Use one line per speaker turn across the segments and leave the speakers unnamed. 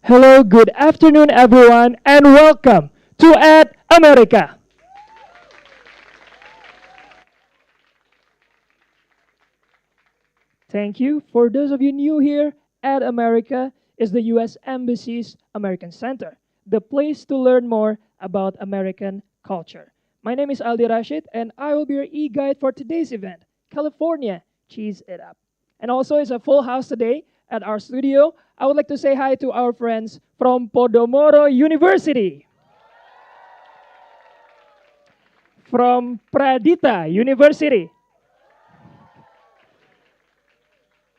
Hello, good afternoon, everyone, and welcome to At America. Thank you. For those of you new here, At America is the U.S. Embassy's American Center, the place to learn more about American culture. My name is Aldi Rashid, and I will be your e-guide for today's event, California Cheese It Up. And also, it's a full house today at our studio. I would like to say hi to our friends from Podomoro University, from Pradita University,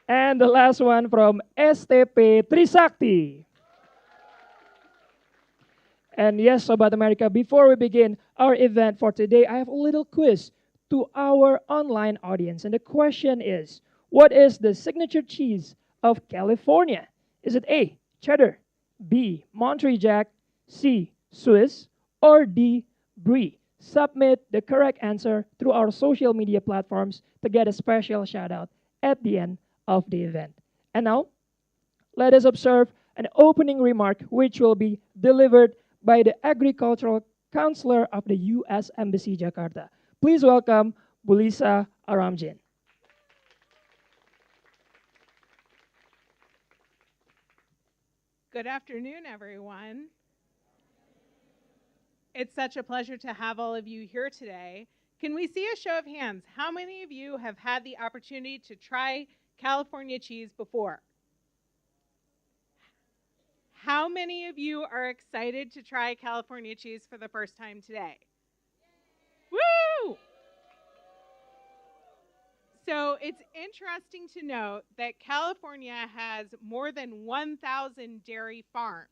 and the last one from STP Trisakti. And yes, Sobat America, before we begin our event for today, I have a little quiz to our online audience. And the question is, what is the signature cheese of California? Is it A, cheddar, B, Monterey Jack, C, Swiss, or D, Brie? Submit the correct answer through our social media platforms to get a special shout out at the end of the event. And now, let us observe an opening remark which will be delivered by the Agricultural Counselor of the U.S. Embassy Jakarta. Please welcome Bulisa Aramjin.
Good afternoon, everyone. It's such a pleasure to have all of you here today. Can we see a show of hands? How many of you have had the opportunity to try California cheese before? How many of you are excited to try California cheese for the first time today? Woo! So it's interesting to note that California has more than 1,000 dairy farms.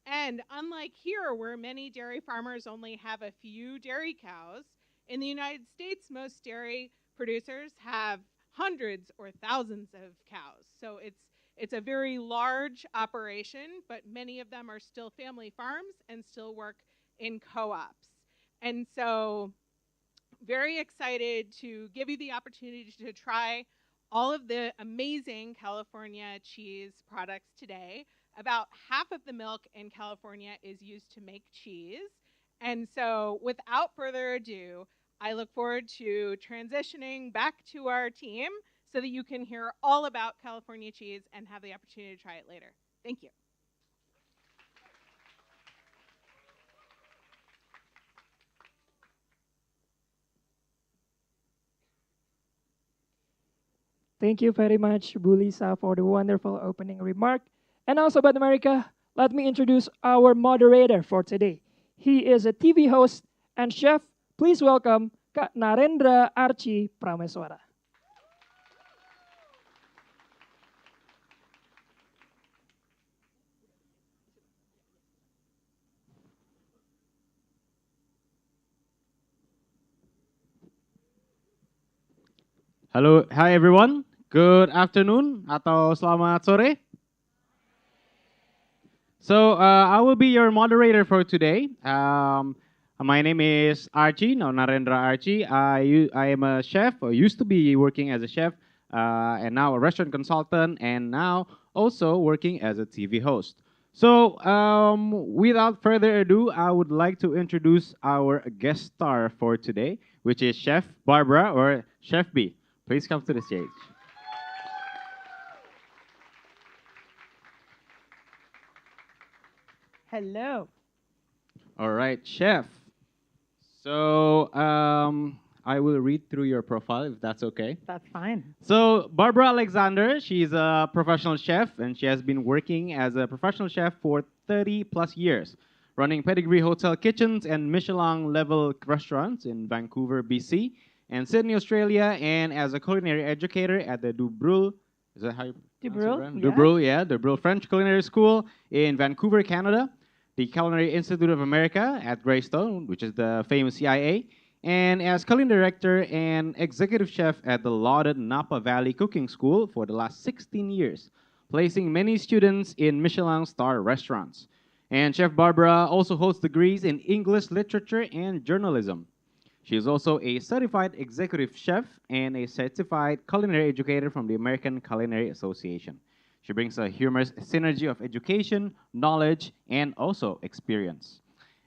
And unlike here, where many dairy farmers only have a few dairy cows, in the United States, most dairy producers have hundreds or thousands of cows. So it's a very large operation, but many of them are still family farms and still work in co-ops. And so very excited to give you the opportunity to try all of the amazing California cheese products today. About half of the milk in California is used to make cheese. And so, without further ado, I look forward to transitioning back to our team so that you can hear all about California cheese and have the opportunity to try it later. Thank you.
Thank you very much, Bu Lisa, for the wonderful opening remark. And also, about America, let me introduce our moderator for today. He is a TV host and chef. Please welcome Kak Narendra Archie Prameswara.
Halo, hi everyone. Good afternoon atau selamat sore. So I will be your moderator for today. My name is Archie, no Narendra Archie. I am a chef, or used to be working as a chef, and now a restaurant consultant, and now also working as a TV host. So without further ado, I would like to introduce our guest star for today, which is Chef Barbara or Chef B. Please come to the stage.
Hello.
All right, Chef. So I will read through your profile if that's okay.
That's fine.
So Barbara Alexander, she's a professional chef and she has been working as a professional chef for 30 plus years, running pedigree hotel kitchens and Michelin level restaurants in Vancouver, BC, and Sydney, Australia, and as a culinary educator at the Dubrul, is that how you pronounce it?
Dubrul,
Dubrul, yeah, Dubrul French Culinary School in Vancouver, Canada, the Culinary Institute of America at Greystone, which is the famous CIA, and as culinary director and executive chef at the lauded Napa Valley Cooking School for the last 16 years, placing many students in Michelin star restaurants. And Chef Barbara also holds degrees in English literature and journalism. She is also a certified executive chef and a certified culinary educator from the American Culinary Association. She brings a humorous synergy of education, knowledge, and also experience.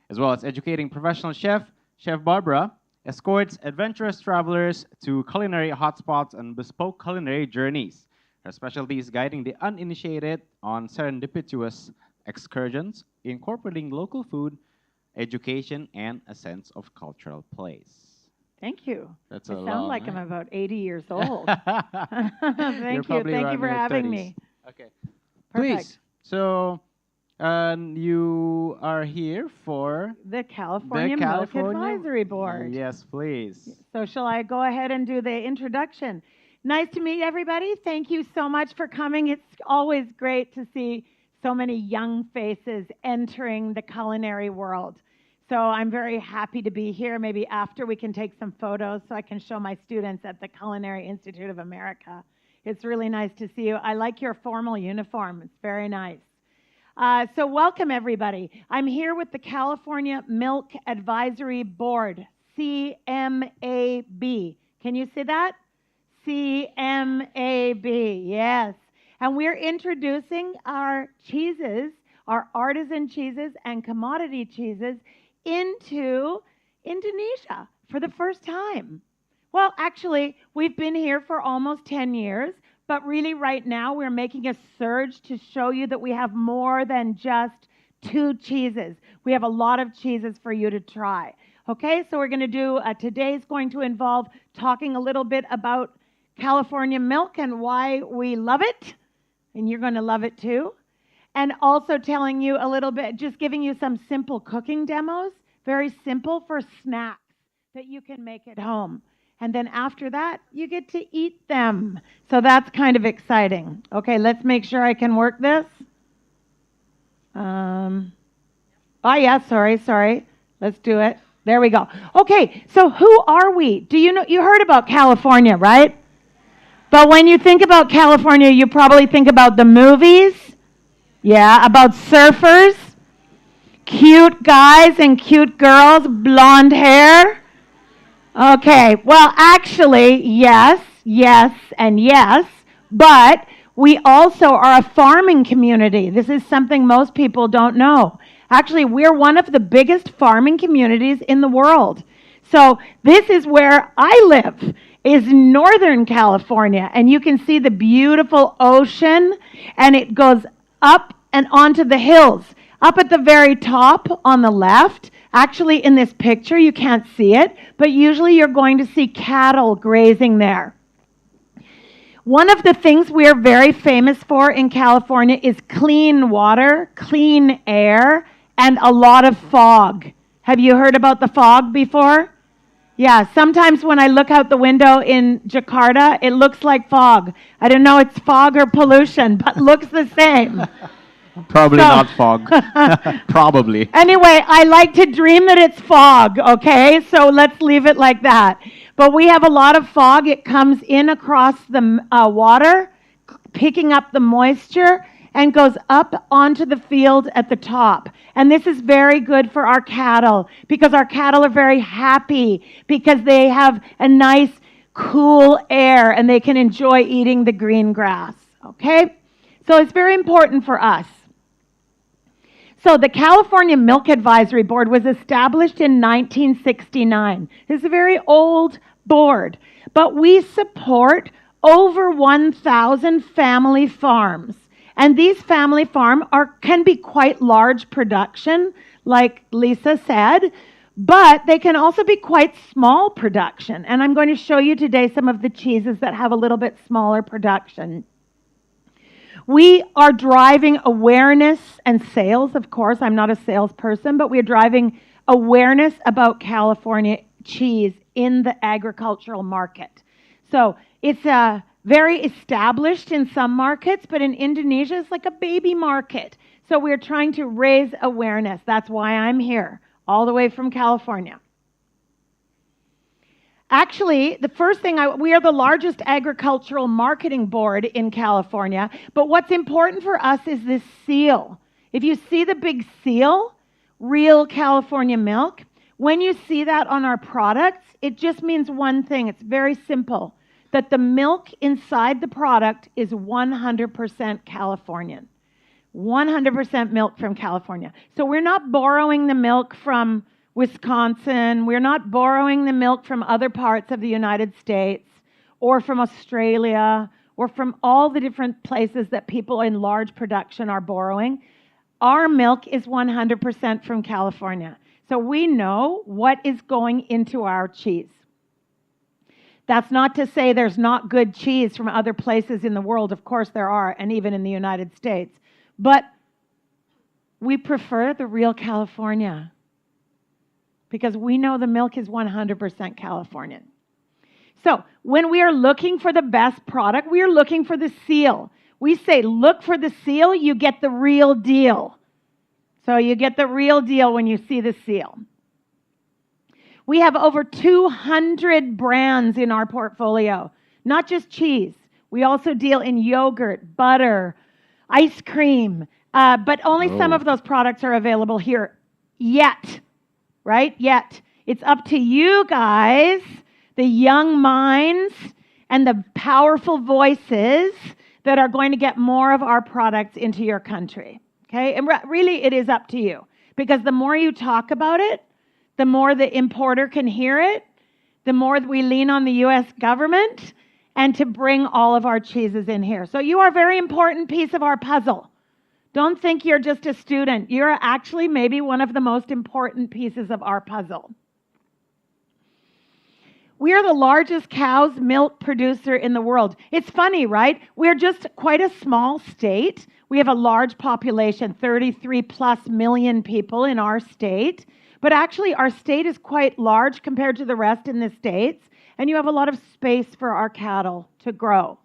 As well as educating professional chef, Chef Barbara escorts adventurous travelers to culinary hotspots and bespoke culinary journeys. Her specialty is guiding the uninitiated on serendipitous excursions, incorporating local food, education, and a sense of cultural place.
Thank you.
That's
I
a
sound
long,
like I'm
right?
about 80 years old.
You're
Thank you.
probably
Thank you
around
for
your
having
30s.
me.
Okay.
Perfect.
Please. So, you are here for
The California Milk Advisory Board.
Yes, please.
So shall I go ahead and do the introduction? Nice to meet everybody. Thank you so much for coming. It's always great to see so many young faces entering the culinary world. So I'm very happy to be here. Maybe after we can take some photos so I can show my students at the Culinary Institute of America. It's really nice to see you. I like your formal uniform. It's very nice. So welcome, everybody. I'm here with the California Milk Advisory Board, CMAB. Can you see that? CMAB, yes. And we're introducing our cheeses, our artisan cheeses and commodity cheeses into Indonesia for the first time. Well, actually, we've been here for almost 10 years, but really right now we're making a surge to show you that we have more than just 2 cheeses. We have a lot of cheeses for you to try. Okay, so we're going to do, today's going to involve talking a little bit about California milk and why we love it, and you're going to love it too. And also telling you a little bit, just giving you some simple cooking demos, very simple for snacks that you can make at home. And then after that, you get to eat them. So that's kind of exciting. Okay, let's make sure I can work this. Oh yeah, sorry. Let's do it. There we go. Okay, so who are we? Do you know, you heard about California, right? But when you think about California, you probably think about the movies. Yeah, about surfers, cute guys and cute girls, blonde hair. Okay, well, actually, yes, and yes, but We also are a farming community. This is something most people don't know. Actually, we're one of the biggest farming communities in the world. So this is where I live, is Northern California. And you can see the beautiful ocean, and it goes up and onto the hills. Up at the very top on the left, actually in this picture, you can't see it, but usually you're going to see cattle grazing there. One of the things we are very famous for in California is clean water, clean air, and a lot of fog. Have you heard about the fog before? Yeah, sometimes when I look out the window in Jakarta, it looks like fog. I don't know it's fog or pollution, but looks the same.
Probably not fog. Probably.
Anyway, I like to dream that it's fog, okay? So let's leave it like that. But we have a lot of fog. It comes in across the water, picking up the moisture, and goes up onto the field at the top. And this is very good for our cattle, because our cattle are very happy because they have a nice, cool air and they can enjoy eating the green grass, okay? So it's very important for us. So the California Milk Advisory Board was established in 1969. It's a very old board, but we support over 1,000 family farms. And these family farms can be quite large production, like Lisa said, but they can also be quite small production. And I'm going to show you today some of the cheeses that have a little bit smaller production. We are driving awareness and sales, of course. I'm not a salesperson, but we're driving awareness about California cheese in the agricultural market. So it's very established in some markets, but in Indonesia, it's like a baby market. So we're trying to raise awareness. That's why I'm here, all the way from California. Actually, the first thing, we are the largest agricultural marketing board in California, but what's important for us is this seal. If you see the big seal, Real California Milk, when you see that on our products, it just means one thing. It's very simple, that the milk inside the product is 100% Californian. 100% milk from California. So we're not borrowing the milk from Wisconsin. We're not borrowing the milk from other parts of the United States or from Australia or from all the different places that people in large production are borrowing. Our milk is 100% from California. So we know what is going into our cheese. That's not to say there's not good cheese from other places in the world. Of course there are, and even in the United States. But we prefer the real California, because we know the milk is 100% Californian. So when we are looking for the best product, we are looking for the seal. We say, look for the seal, you get the real deal. So you get the real deal when you see the seal. We have over 200 brands in our portfolio, not just cheese. We also deal in yogurt, butter, ice cream, but only some of those products are available here yet. Right? Yet. It's up to you guys, the young minds and the powerful voices that are going to get more of our products into your country. Okay? And really, it is up to you. Because the more you talk about it, the more the importer can hear it, the more we lean on the U.S. government and to bring all of our cheeses in here. So you are a very important piece of our puzzle. Don't think you're just a student. You're actually maybe one of the most important pieces of our puzzle. We are the largest cow's milk producer in the world. It's funny, right? We're just quite a small state. We have a large population, 33 plus million people in our state. But actually, our state is quite large compared to the rest in the states. And you have a lot of space for our cattle to grow.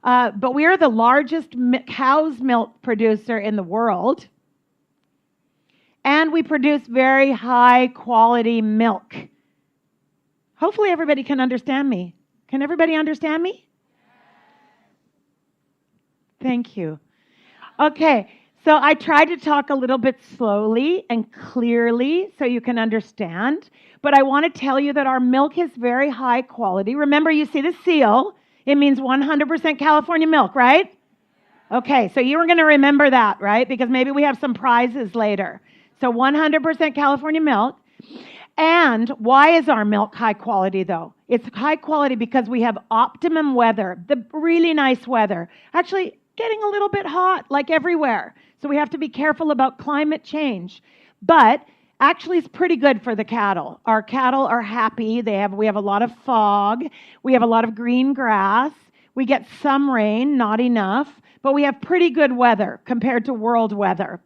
But we are the largest cow's milk producer in the world. And we produce very high quality milk. Hopefully everybody can understand me. Can everybody understand me? Thank you. Okay, so I try to talk a little bit slowly and clearly so you can understand. But I want to tell you that our milk is very high quality. Remember, you see the seal. It means 100% California milk, right? Okay, so you were going to remember that, right? Because maybe we have some prizes later. So 100% California milk. And why is our milk high quality, though? It's high quality because we have optimum weather, the really nice weather. Actually, getting a little bit hot, like everywhere. So we have to be careful about climate change. But actually, it's pretty good for the cattle. Our cattle are happy. We have a lot of fog. We have a lot of green grass. We get some rain, not enough. But we have pretty good weather compared to world weather.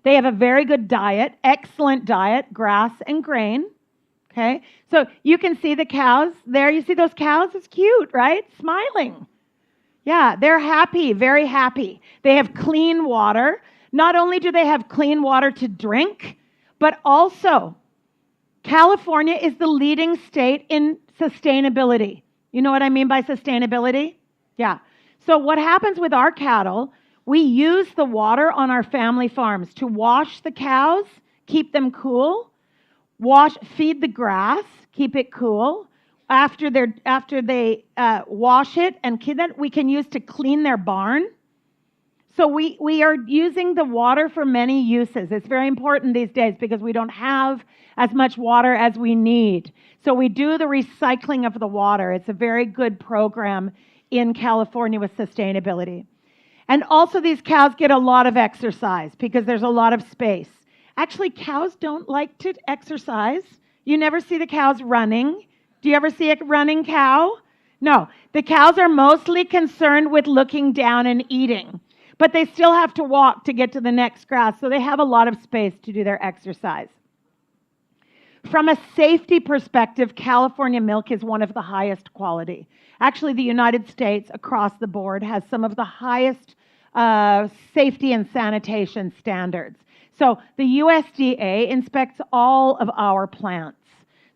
They have a very good diet, excellent diet, grass and grain. Okay, so you can see the cows there. You see those cows? It's cute, right? Smiling. Yeah, they're happy, very happy. They have clean water. Not only do they have clean water to drink, but also California is the leading state in sustainability. You know what I mean by sustainability? Yeah. So what happens with our cattle, we use the water on our family farms to wash the cows, keep them cool, feed the grass, keep it cool. After they wash it and keep it, we can use to clean their barn. So we are using the water for many uses. It's very important these days because we don't have as much water as we need. So we do the recycling of the water. It's a very good program in California with sustainability. And also these cows get a lot of exercise because there's a lot of space. Actually, cows don't like to exercise. You never see the cows running. Do you ever see a running cow? No. The cows are mostly concerned with looking down and eating. But they still have to walk to get to the next grass, so they have a lot of space to do their exercise. From a safety perspective, California milk is one of the highest quality. Actually, the United States across the board has some of the highest safety and sanitation standards. So the USDA inspects all of our plants.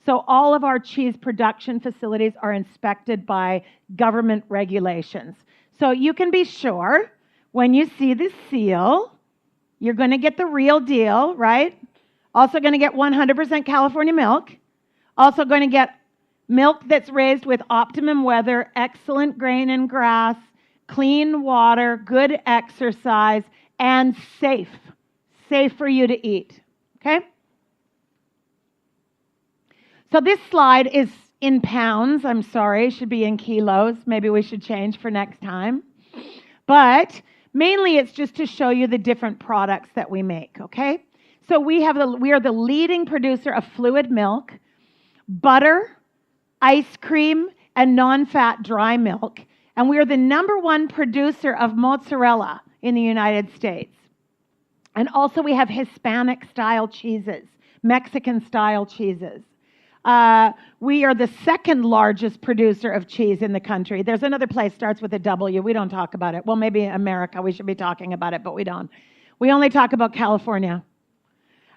So all of our cheese production facilities are inspected by government regulations. So you can be sure when you see the seal, you're going to get the real deal, right? Also going to get 100% California milk. Also going to get milk that's raised with optimum weather, excellent grain and grass, clean water, good exercise, and safe. Safe for you to eat, okay? So this slide is in pounds. I'm sorry, it should be in kilos. Maybe we should change for next time. But mainly it's just to show you the different products that we make, okay? So we are the leading producer of fluid milk, butter, ice cream, and non-fat dry milk. And we are the #1 producer of mozzarella in the United States. And also we have Hispanic-style cheeses, Mexican-style cheeses. We are the second largest producer of cheese in the country. There's another place starts with a W. We don't talk about it. Well, maybe America. We should be talking about it, but we don't. We only talk about California.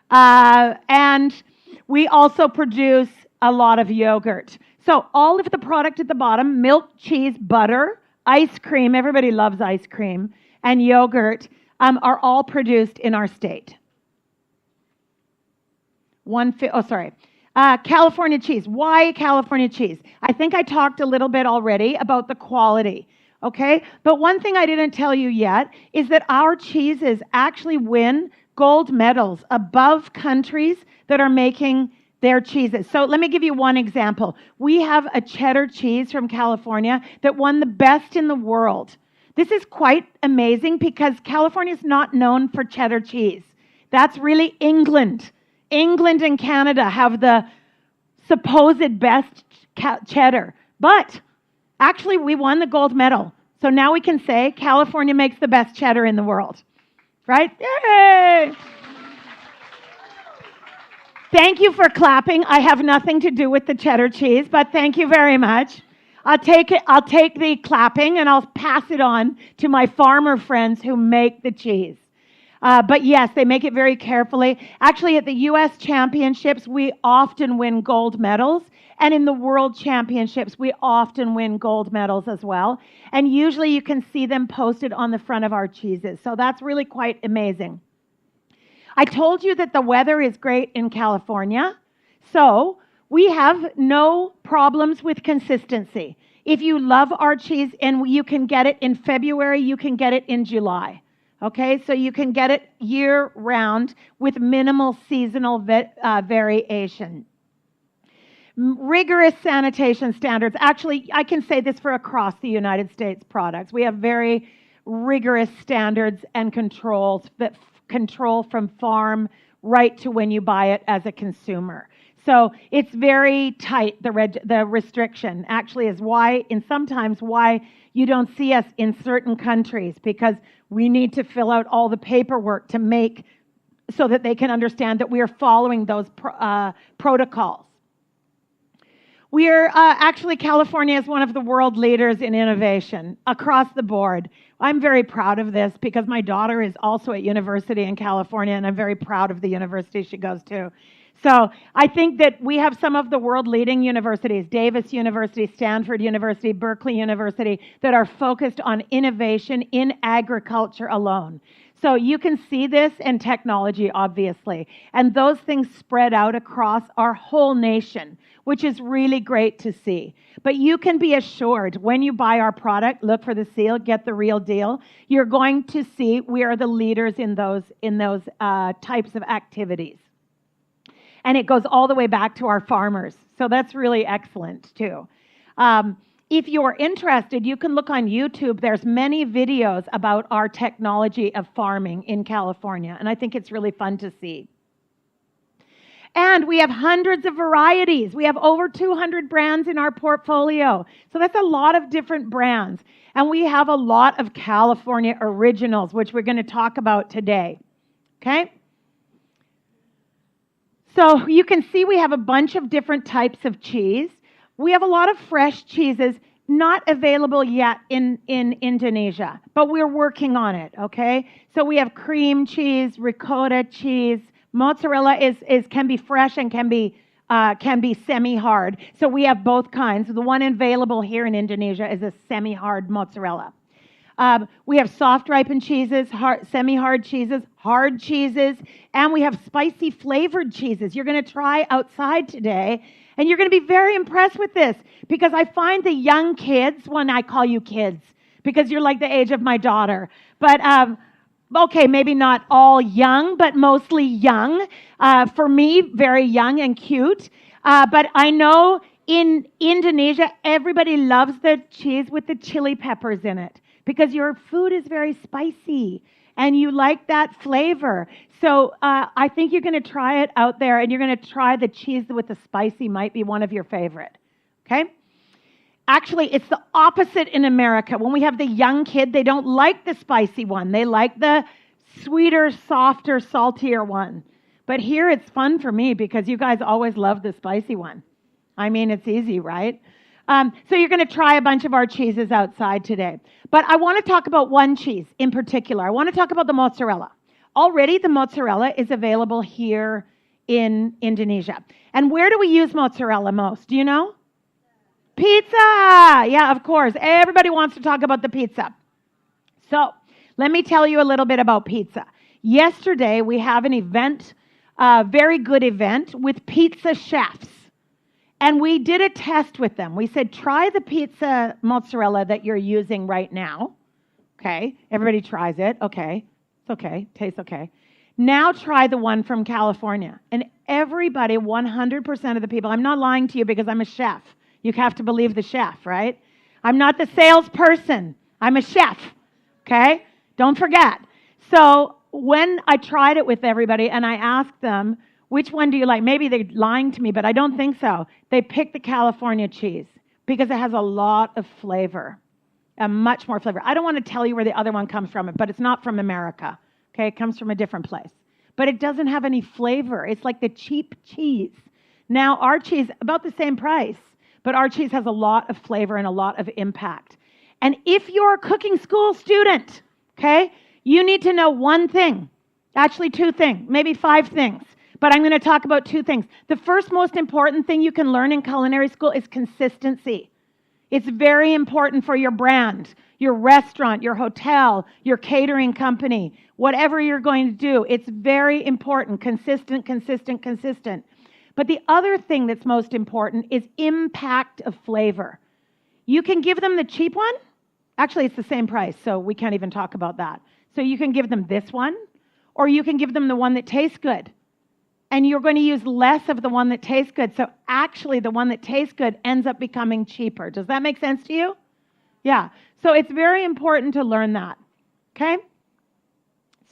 And we also produce a lot of yogurt. So all of the product at the bottom, milk, cheese, butter, ice cream, everybody loves ice cream, and yogurt, are all produced in our state. California cheese. Why California cheese? I think I talked a little bit already about the quality, okay? But one thing I didn't tell you yet is that our cheeses actually win gold medals above countries that are making their cheeses. So let me give you one example. We have a cheddar cheese from California that won the best in the world. This is quite amazing because California is not known for cheddar cheese. That's really England. England and Canada have the supposed best cheddar. But actually, we won the gold medal. So now we can say California makes the best cheddar in the world. Right? Yay! Thank you for clapping. I have nothing to do with the cheddar cheese, but thank you very much. I'll take the clapping and I'll pass it on to my farmer friends who make the cheese. But yes, they make it very carefully. Actually, at the U.S. Championships, we often win gold medals. And in the World Championships, we often win gold medals as well. And usually you can see them posted on the front of our cheeses. So that's really quite amazing. I told you that the weather is great in California. So we have no problems with consistency. If you love our cheese, and you can get it in February, you can get it in July. Okay, so you can get it year round with minimal seasonal variation. Rigorous sanitation standards. Actually, I can say this for across the United States products. We have very rigorous standards and controls that control from farm right to when you buy it as a consumer. So it's very tight, the restriction actually is why, and sometimes why you don't see us in certain countries, because we need to fill out all the paperwork to make so that they can understand that we are following those protocols. We are actually, California is one of the world leaders in innovation across the board. I'm very proud of this because my daughter is also at university in California, and I'm very proud of the university she goes to. So I think that we have some of the world leading universities, Davis University, Stanford University, Berkeley University, that are focused on innovation in agriculture alone. So you can see this in technology, obviously, and those things spread out across our whole nation, which is really great to see. But you can be assured when you buy our product, look for the seal, get the real deal, you're going to see we are the leaders in those types of activities. And it goes all the way back to our farmers. So that's really excellent too. If you're interested, you can look on YouTube. There's many videos about our technology of farming in California. And I think it's really fun to see. And we have hundreds of varieties. We have over 200 brands in our portfolio. So that's a lot of different brands. And we have a lot of California originals, which we're going to talk about today. Okay? So you can see we have a bunch of different types of cheese. We have a lot of fresh cheeses not available yet in Indonesia, but we're working on it, okay? So we have cream cheese, ricotta cheese, mozzarella can be fresh and can be semi-hard. So we have both kinds. The one available here in Indonesia is a semi-hard mozzarella. We have soft ripened cheeses, semi-hard cheeses, hard cheeses, and we have spicy flavored cheeses. You're going to try outside today, and you're going to be very impressed with this, because I find the young kids, when I call you kids, because you're like the age of my daughter, but okay, maybe not all young, but mostly young. For me, very young and cute. But I know in Indonesia, everybody loves the cheese with the chili peppers in it, because your food is very spicy and you like that flavor. So I think you're going to try it out there, and you're going to try the cheese with the spicy, might be one of your favorite. Okay? Actually, it's the opposite in America. When we have the young kid, they don't like the spicy one. They like the sweeter, softer, saltier one. But here it's fun for me because you guys always love the spicy one. I mean, it's easy, right? So you're going to try a bunch of our cheeses outside today. But I want to talk about one cheese in particular. I want to talk about the mozzarella. Already the mozzarella is available here in Indonesia. And where do we use mozzarella most? Do you know? Pizza! Yeah, of course. Everybody wants to talk about the pizza. So let me tell you a little bit about pizza. Yesterday, we have an event, a very good event with pizza chefs. And we did a test with them. We said, try the pizza mozzarella that you're using right now. Okay, everybody tries it. Okay, it's okay, tastes okay. Now try the one from California. And everybody, 100% of the people, I'm not lying to you because I'm a chef. You have to believe the chef, right? I'm not the salesperson. I'm a chef, okay? Don't forget. So when I tried it with everybody and I asked them, which one do you like? Maybe they're lying to me, but I don't think so. They picked the California cheese because it has a lot of flavor, much more flavor. I don't want to tell you where the other one comes from, but it's not from America, okay? It comes from a different place. But it doesn't have any flavor. It's like the cheap cheese. Now, our cheese, about the same price, but our cheese has a lot of flavor and a lot of impact. And if you're a cooking school student, okay, you need to know one thing, actually two things, maybe five things. But I'm going to talk about two things. The first most important thing you can learn in culinary school is consistency. It's very important for your brand, your restaurant, your hotel, your catering company, whatever you're going to do. It's very important, consistent, consistent, consistent. But the other thing that's most important is impact of flavor. You can give them the cheap one. Actually, it's the same price, so we can't even talk about that. So you can give them this one, or you can give them the one that tastes good. And you're going to use less of the one that tastes good. So actually, the one that tastes good ends up becoming cheaper. Does that make sense to you? Yeah. So it's very important to learn that. Okay?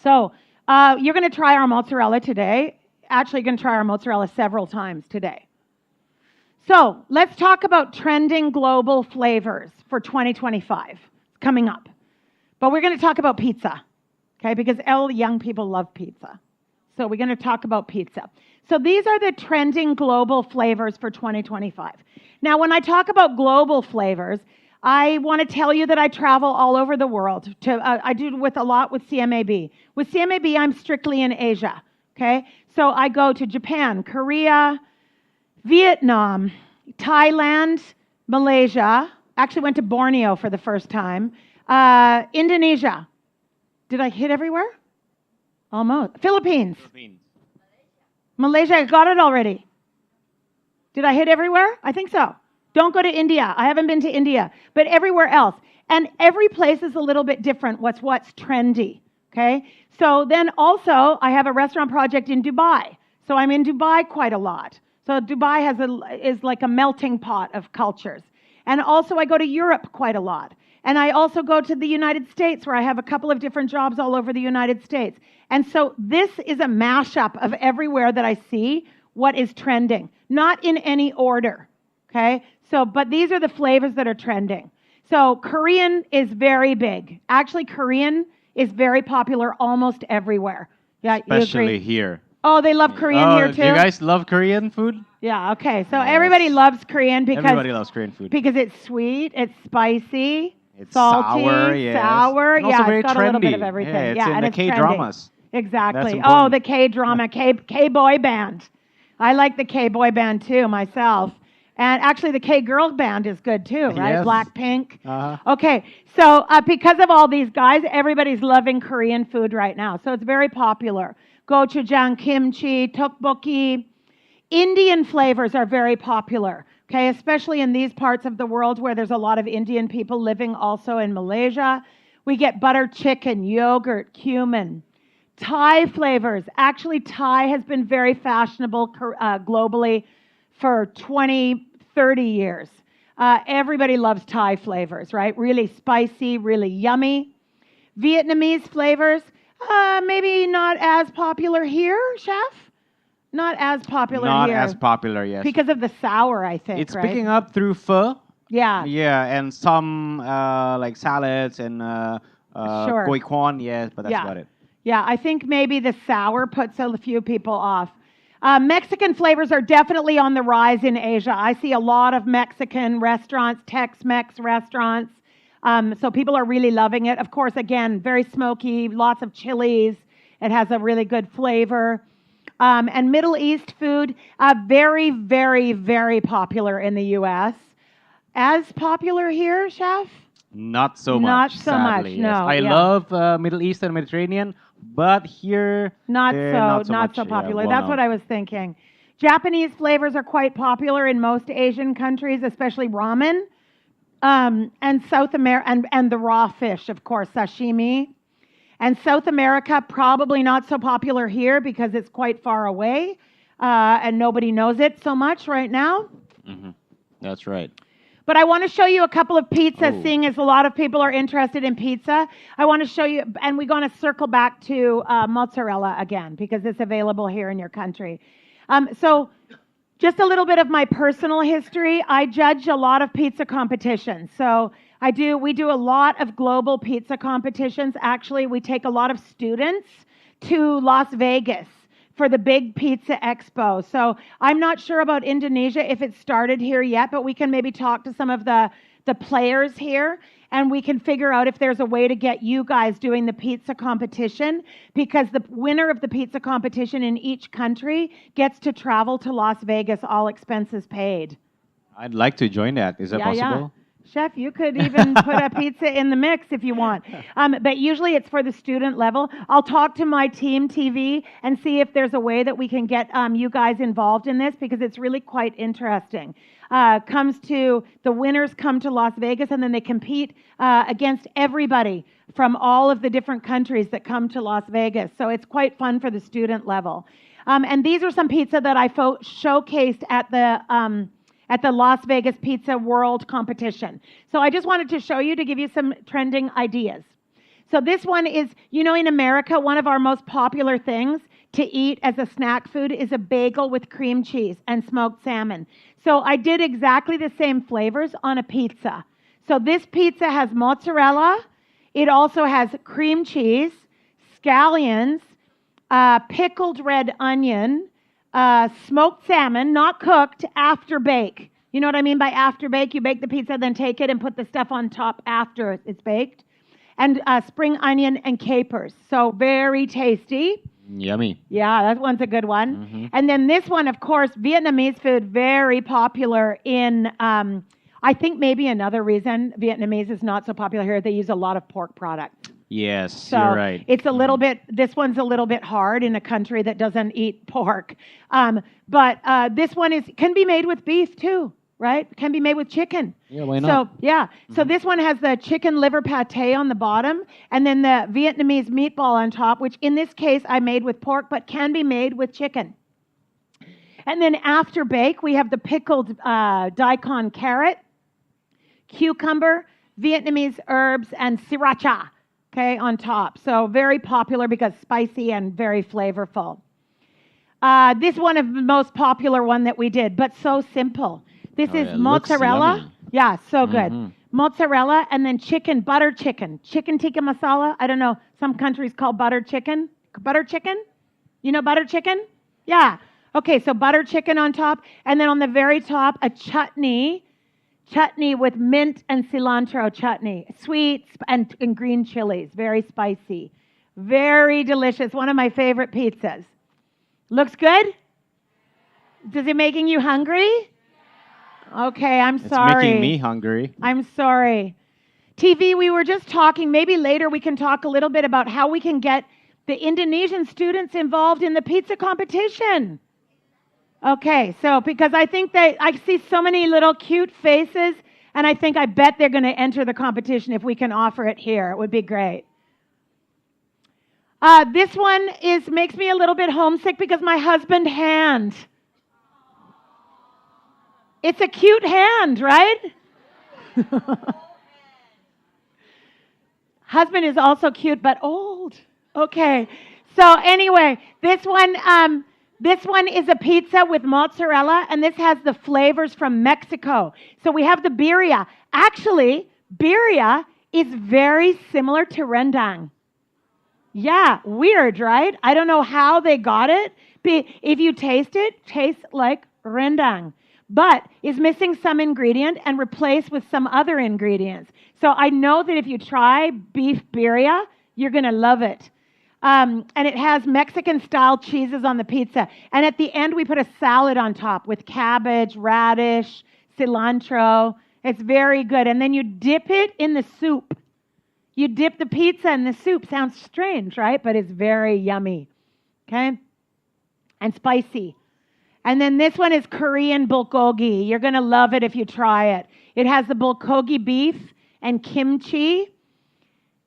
So you're going to try our mozzarella today. Actually, you're going to try our mozzarella several times today. So let's talk about trending global flavors for 2025. It's coming up. But we're going to talk about pizza, okay? Because all young people love pizza. So we're going to talk about pizza. So these are the trending global flavors for 2025. Now, when I talk about global flavors, I want to tell you that I travel all over the world. I do a lot with CMAB. With CMAB, I'm strictly in Asia, okay? So I go to Japan, Korea, Vietnam, Thailand, Malaysia. Actually went to Borneo for the first time. Indonesia. Did I hit everywhere? Almost. Philippines. Malaysia, I got it already. Did I hit everywhere? I think so. Don't go to India. I haven't been to India, but everywhere else. And every place is a little bit different. What's trendy, okay? So then also, I have a restaurant project in Dubai. So I'm in Dubai quite a lot. So Dubai is like a melting pot of cultures. And also I go to Europe quite a lot. And I also go to the United States, where I have a couple of different jobs all over the United States. And so this is a mashup of everywhere that I see what is trending, not in any order, okay? So, but these are the flavors that are trending. So Korean is very big. Actually, Korean is very popular almost everywhere. Yeah,
Especially here.
Oh, they love Korean here too?
Do you guys love Korean food?
Yeah, okay. So
Yes.
everybody loves Korean because
Everybody loves Korean food.
because it's sweet, it's spicy,
It's
salty,
sour, yes.
sour.
And also
Yeah,
very
it's got a little bit of
trendy.
everything.
Yeah, it's
yeah,
in
and
the
it's trendy.
K-dramas.
Exactly.
That's
Oh,
important.
the K-drama, K-boy band. I like the K-boy band too myself. And actually the K-girl band is good too, right?
Yes.
Blackpink.
Uh-huh.
Okay, so because of all these guys, everybody's loving Korean food right now. So it's very popular. Gochujang, kimchi, tteokbokki. Indian flavors are very popular, okay, especially in these parts of the world where there's a lot of Indian people living also in Malaysia. We get butter chicken, yogurt, cumin. Thai flavors. Actually, Thai has been very fashionable globally for 20, 30 years. Everybody loves Thai flavors, right? Really spicy, really yummy. Vietnamese flavors, maybe not as popular here, chef? Not as popular
Not
here.
as popular, yes.
Because of the sour, I think,
It's
right?
picking up through pho.
Yeah.
Yeah, and some like salads and
Sure.
goi kwan, yes, but that's
Yeah.
about it.
Yeah, I think maybe the sour puts a few people off. Mexican flavors are definitely on the rise in Asia. I see a lot of Mexican restaurants, Tex-Mex restaurants. So people are really loving it. Of course, again, very smoky, lots of chilies. It has a really good flavor. And Middle East food, very, very, very popular in the U.S. As popular here, chef?
Not so
Not
much.
so much,
sadly,
no,
Yes. I
yeah.
love Middle East and Mediterranean, but here
Not
they're
so
much,
popular.
well
That's
known.
what I was thinking. Japanese flavors are quite popular in most Asian countries, especially ramen. And South America, and the raw fish, of course, sashimi. And South America, probably not so popular here because it's quite far away, and nobody knows it so much right now.
Mhm. That's right.
But I want to show you a couple of pizzas,
Oh.
seeing as a lot of people are interested in pizza. I want to show you, and we're going to circle back to mozzarella again because it's available here in your country. So just a little bit of my personal history. I judge a lot of pizza competitions. So we do a lot of global pizza competitions. Actually, we take a lot of students to Las Vegas for the big pizza expo. So I'm not sure about Indonesia if it started here yet, but we can maybe talk to some of the players here and we can figure out if there's a way to get you guys doing the pizza competition, because the winner of the pizza competition in each country gets to travel to Las Vegas, all expenses paid.
I'd like to join that. Is that possible?
Chef, you could even put a pizza in the mix if you want. But usually it's for the student level. I'll talk to my team TV and see if there's a way that we can get you guys involved in this, because it's really quite interesting. the winners come to Las Vegas, and then they compete against everybody from all of the different countries that come to Las Vegas. So it's quite fun for the student level. And these are some pizza that I showcased at the Las Vegas Pizza World Competition. So I just wanted to show you to give you some trending ideas. So this one is, in America, one of our most popular things to eat as a snack food is a bagel with cream cheese and smoked salmon. So I did exactly the same flavors on a pizza. So this pizza has mozzarella. It also has cream cheese, scallions, pickled red onion, smoked salmon, not cooked, after bake. You know what I mean by after bake? You bake the pizza, then take it and put the stuff on top after it's baked. And spring onion and capers. So very tasty.
Yummy.
Yeah, that one's a good one.
Mm-hmm.
And then this one, of course, Vietnamese food, very popular in, I think maybe another reason Vietnamese is not so popular here, they use a lot of pork products.
Yes,
So
you're right.
it's a little bit, this one's a little bit hard in a country that doesn't eat pork. But this one can be made with beef too, right? Can be made with chicken.
Yeah, why not?
So, yeah. So this one has the chicken liver pate on the bottom, and then the Vietnamese meatball on top, which in this case I made with pork, but can be made with chicken. And then after bake, we have the pickled daikon carrot, cucumber, Vietnamese herbs, and sriracha, okay, on top. So very popular because spicy and very flavorful. This one of the most popular one that we did, but so simple. This is mozzarella. Yeah, so good.
Mm-hmm.
Mozzarella and then butter chicken. Chicken tikka masala. I don't know. Some countries call butter chicken. Butter chicken? You know butter chicken? Yeah. Okay, so butter chicken on top. And then on the very top, a chutney. Chutney with mint and cilantro chutney. Sweet and green chilies. Very spicy. Very delicious. One of my favorite pizzas. Looks good? Is it making you hungry? Okay, I'm sorry.
It's making me hungry.
I'm sorry. TV, we were just talking, maybe later we can talk a little bit about how we can get the Indonesian students involved in the pizza competition. Okay, so because I think I see so many little cute faces, and I bet they're going to enter the competition if we can offer it here. It would be great. This one makes me a little bit homesick because my husband's hand. It's a cute hand, right? Husband is also cute, but old. Okay. So anyway, this one is a pizza with mozzarella, and this has the flavors from Mexico. So we have the birria. Actually, birria is very similar to rendang. Yeah, weird, right? I don't know how they got it. But if you taste it, tastes like rendang, but is missing some ingredient and replaced with some other ingredients. So I know that if you try beef birria, you're going to love it. And it has Mexican-style cheeses on the pizza. And at the end, we put a salad on top with cabbage, radish, cilantro. It's very good. And then you dip it in the soup. You dip the pizza in the soup. Sounds strange, right? But it's very yummy. Okay? And spicy. And then this one is Korean bulgogi. You're going to love it if you try it. It has the bulgogi beef and kimchi.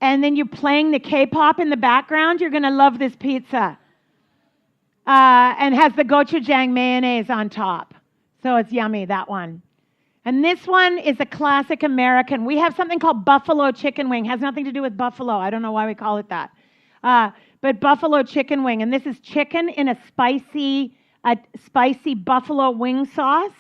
And then you're playing the K-pop in the background. You're going to love this pizza. And has the gochujang mayonnaise on top. So it's yummy, that one. And this one is a classic American. We have something called buffalo chicken wing. Has nothing to do with buffalo. I don't know why we call it that. But buffalo chicken wing. And this is chicken in a spicy buffalo wing sauce.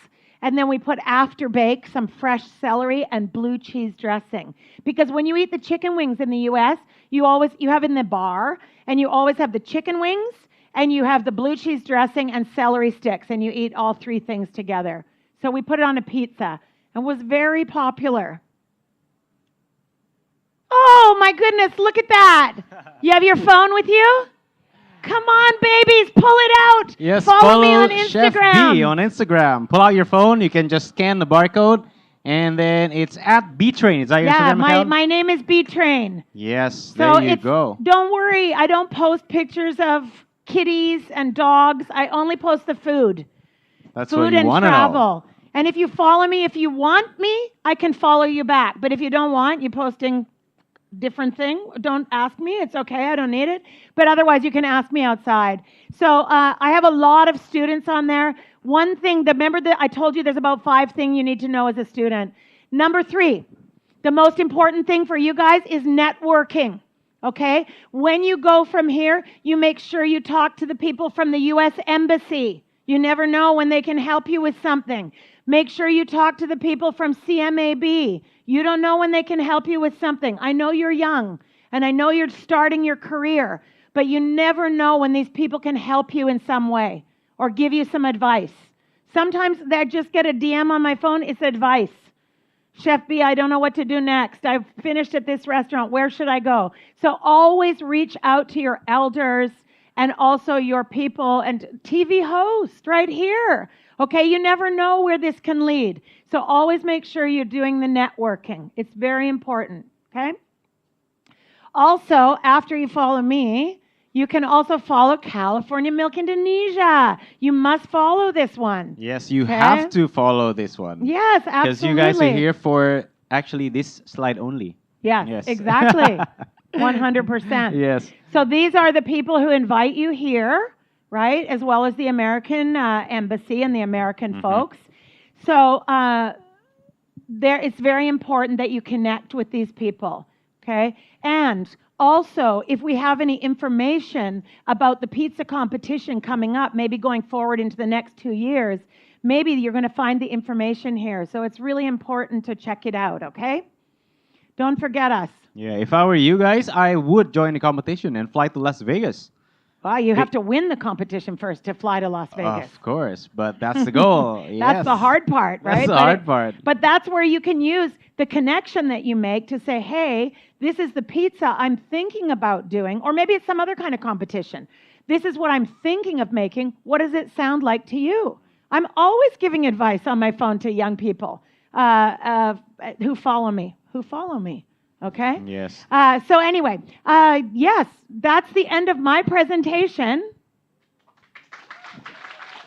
And then we put after bake some fresh celery and blue cheese dressing. Because when you eat the chicken wings in the U.S., you have in the bar, and you always have the chicken wings, and you have the blue cheese dressing and celery sticks, and you eat all three things together. So we put it on a pizza, and was very popular. Oh my goodness, look at that. You have your phone with you? Come on, babies, pull it out.
Yes,
follow me on
Chef
Instagram.
B on Instagram. Pull out your phone. You can just scan the barcode, and then it's at BTrain. Is that your Instagram account?
My name is BTrain.
Yes,
So
there you go.
Don't worry, I don't post pictures of kitties and dogs. I only post the food.
That's
Food
what you
and
want to know.
travel. And if you follow me, if you want me, I can follow you back. But if you don't want, you're posting different thing, don't ask me. It's okay. I don't need it. But otherwise, you can ask me outside. So I have a lot of students on there. One thing, remember that I told you there's about 5 things you need to know as a student. Number 3, the most important thing for you guys is networking. Okay? When you go from here, you make sure you talk to the people from the U.S. Embassy. You never know when they can help you with something. Make sure you talk to the people from CMAB. You don't know when they can help you with something. I know you're young, and I know you're starting your career, but you never know when these people can help you in some way or give you some advice. Sometimes I just get a DM on my phone, it's advice. Chef B, I don't know what to do next. I've finished at this restaurant. Where should I go? So always reach out to your elders and also your people and TV host right here. Okay, you never know where this can lead. So always make sure you're doing the networking. It's very important, okay? Also, after you follow me, you can also follow California Milk Indonesia. You must follow this one.
Yes, you
Okay.
have to follow this one.
Yes,
Because you
absolutely.
guys are here for actually this slide only.
Yes,
Yes.
exactly. 100%.
Yes.
So these are the people who invite you here, right? As well as the American embassy and the American folks. So it's very important that you connect with these people, okay? And also, if we have any information about the pizza competition coming up, maybe going forward into the next 2 years, maybe you're going to find the information here. So it's really important to check it out, okay? Don't forget us.
Yeah, if I were you guys, I would join the competition and fly to Las Vegas.
Well, you have to win the competition first to fly to Las Vegas.
Of course, but that's the goal.
That's the hard part, right?
That's the
But
hard part.
But that's where you can use the connection that you make to say, hey, this is the pizza I'm thinking about doing, or maybe it's some other kind of competition. This is what I'm thinking of making. What does it sound like to you? I'm always giving advice on my phone to young people who follow me. Okay?
Yes.
So anyway, yes, that's the end of my presentation.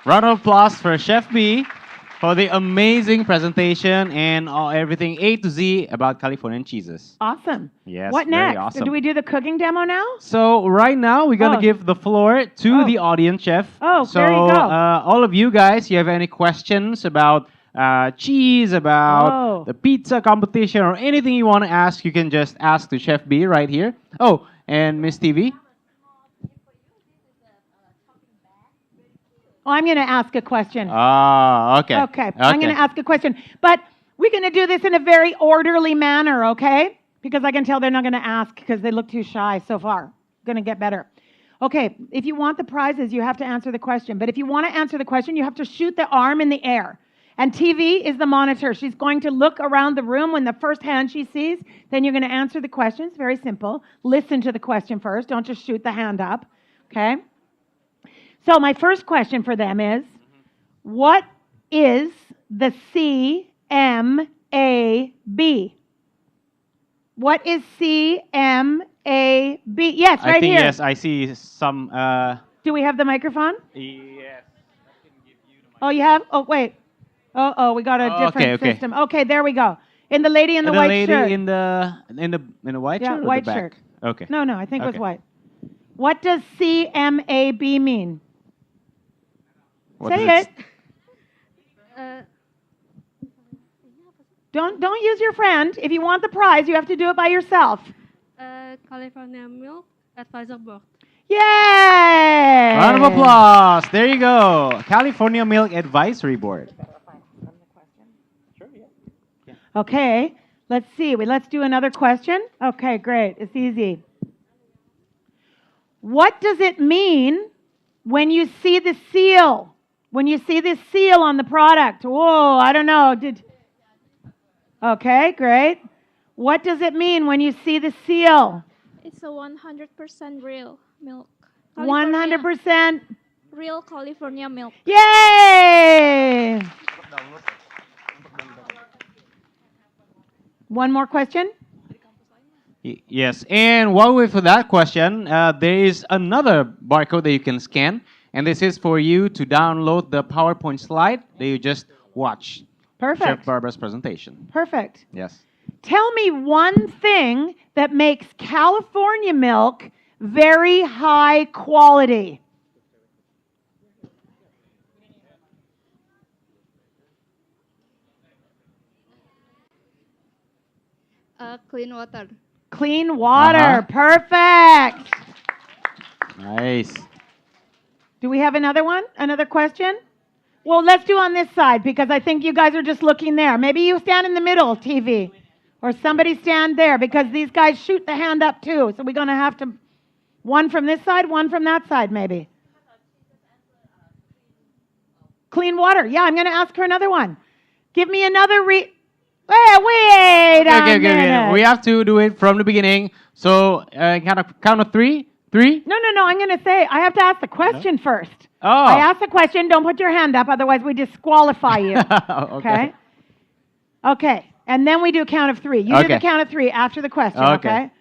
Round of applause for Chef B for the amazing presentation and everything A to Z about Californian cheeses.
Awesome.
Yes,
What
very
next?
awesome.
Do we do the cooking demo now?
So right now we're gonna
Oh.
give the floor to
Oh.
the audience, Chef.
Oh,
so,
there you go.
all of you guys, you have any questions about cheese, about
Oh.
the pizza competition, or anything you want to ask, you can just ask to Chef B right here. Oh, and Miss TV.
Oh, I'm going to ask a question.
Ah, okay.
Okay, I'm going to ask a question. But we're going to do this in a very orderly manner, okay? Because I can tell they're not going to ask because they look too shy so far. Going to get better. Okay, if you want the prizes, you have to answer the question. But if you want to answer the question, you have to shoot the arm in the air. And TV is the monitor. She's going to look around the room when the first hand she sees. Then you're going to answer the question. It's very simple. Listen to the question first. Don't just shoot the hand up. Okay? So my first question for them is, what is the CMAB? What is CMAB? Yes,
I
right
think
here.
yes, I see some.
Do we have the microphone?
Yes.
Oh, you have? Oh, wait. Oh, we got a
Oh,
different
okay.
system. Okay, there we go. In the lady in the white
lady
shirt.
in the white
Yeah,
shirt. Or
white
the back?
shirt.
Okay.
No, I think it was
Okay.
white. What does CMAB mean?
What
Say
does
it. Don't use your friend. If you want the prize, you have to do it by yourself.
California Milk Advisor Board.
Yay!
Round of applause. There you go. California Milk Advisory Board.
Okay, let's see. Let's do another question. Okay, great. It's easy. What does it mean when you see the seal? When you see this seal on the product? Whoa, I don't know. Okay, great. What does it mean when you see the seal?
It's a 100% real milk.
100%.
Real California milk.
Yay! One more question?
Yes, and while we wait for that question, there is another barcode that you can scan, and this is for you to download the PowerPoint slide that you just watched.
Perfect.
Chef Barbara's presentation.
Perfect.
Yes.
Tell me one thing that makes California milk very high quality.
Clean water.
Clean water.
Uh-huh.
Perfect.
Nice.
Do we have another one? Another question? Well, let's do on this side because I think you guys are just looking there. Maybe you stand in the middle, TV. Or somebody stand there because these guys shoot the hand up too. So we're going to have to, one from this side, one from that side maybe. Clean water. Yeah, I'm going to ask her another one. Give me another wait
Okay,
a
okay.
minute.
We have to do it from the beginning. So, count of three. Three?
No. I'm going to say, I have to ask the question first.
Oh.
I ask the question. Don't put your hand up. Otherwise, we disqualify you.
Okay.
Okay. And then we do count of three. You do the
Okay.
count of three after the question,
Okay.
okay?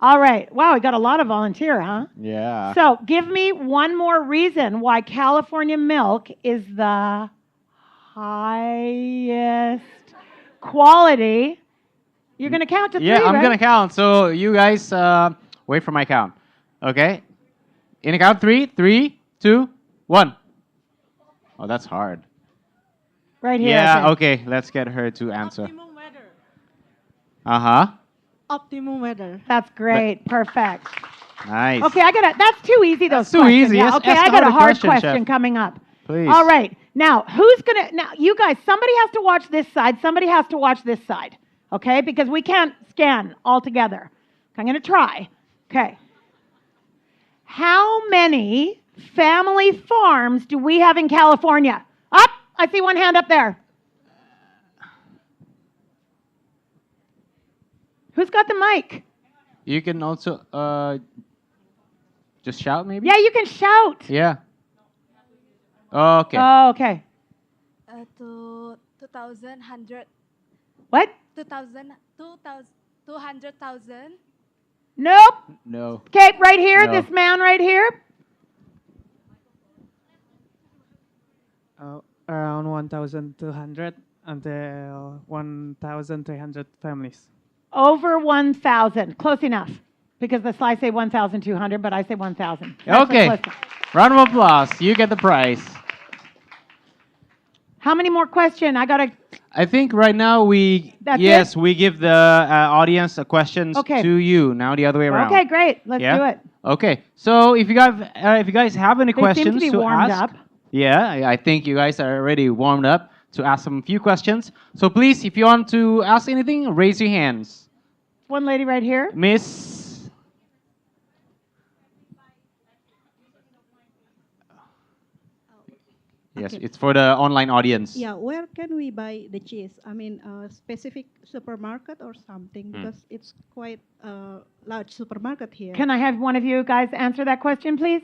All right. Wow, we got a lot of volunteer, huh?
Yeah.
So give me one more reason why California milk is the highest quality. You're going to count to three,
Yeah, I'm
right?
gonna count. So you guys wait for my count. Okay. In a count, 3, 3, 2, 1. Oh, that's hard.
Right here. I
Yeah.
think.
Okay. Let's get her to answer.
Optimum weather.
Uh huh.
Optimum weather.
That's great. Perfect.
Nice.
Okay, that's too easy, those
That's too
questions.
easy.
Yeah,
Ask-
okay,
ask
I
a
got a
harder
hard
question,
question
Chef.
coming up.
Please.
All right. Now, now, you guys, somebody has to watch this side, somebody has to watch this side, okay? Because we can't scan all together. I'm going to try. Okay. How many family farms do we have in California? Up! I see one hand up there. Who's got the mic?
You can also just shout maybe.
Yeah, you can shout.
Yeah. Okay.
Oh, okay.
To 2,100.
What?
200,000.
Nope.
No.
Okay, right here,
No.
this man right here.
Around 1,200 until 1,300 families.
Over 1,000. Close enough. Because the slides say 1,200, but I say 1,000.
Okay. Round of applause. You get the prize.
How many more questions?
I think right now we
That's
we give the audience questions
Okay.
to you. Now the other way around.
Okay, great. Let's
Yeah?
do it.
Okay. So if you guys have any
They
questions
seem to be warmed
ask,
up.
yeah, I think you guys are already warmed up to ask some few questions. So please, if you want to ask anything, raise your hands.
One lady right here.
Miss. Yes,
Okay.
it's for the online audience.
Yeah, where can we buy the cheese? I mean, a specific supermarket or something because it's quite a large supermarket here.
Can I have one of you guys answer that question, please?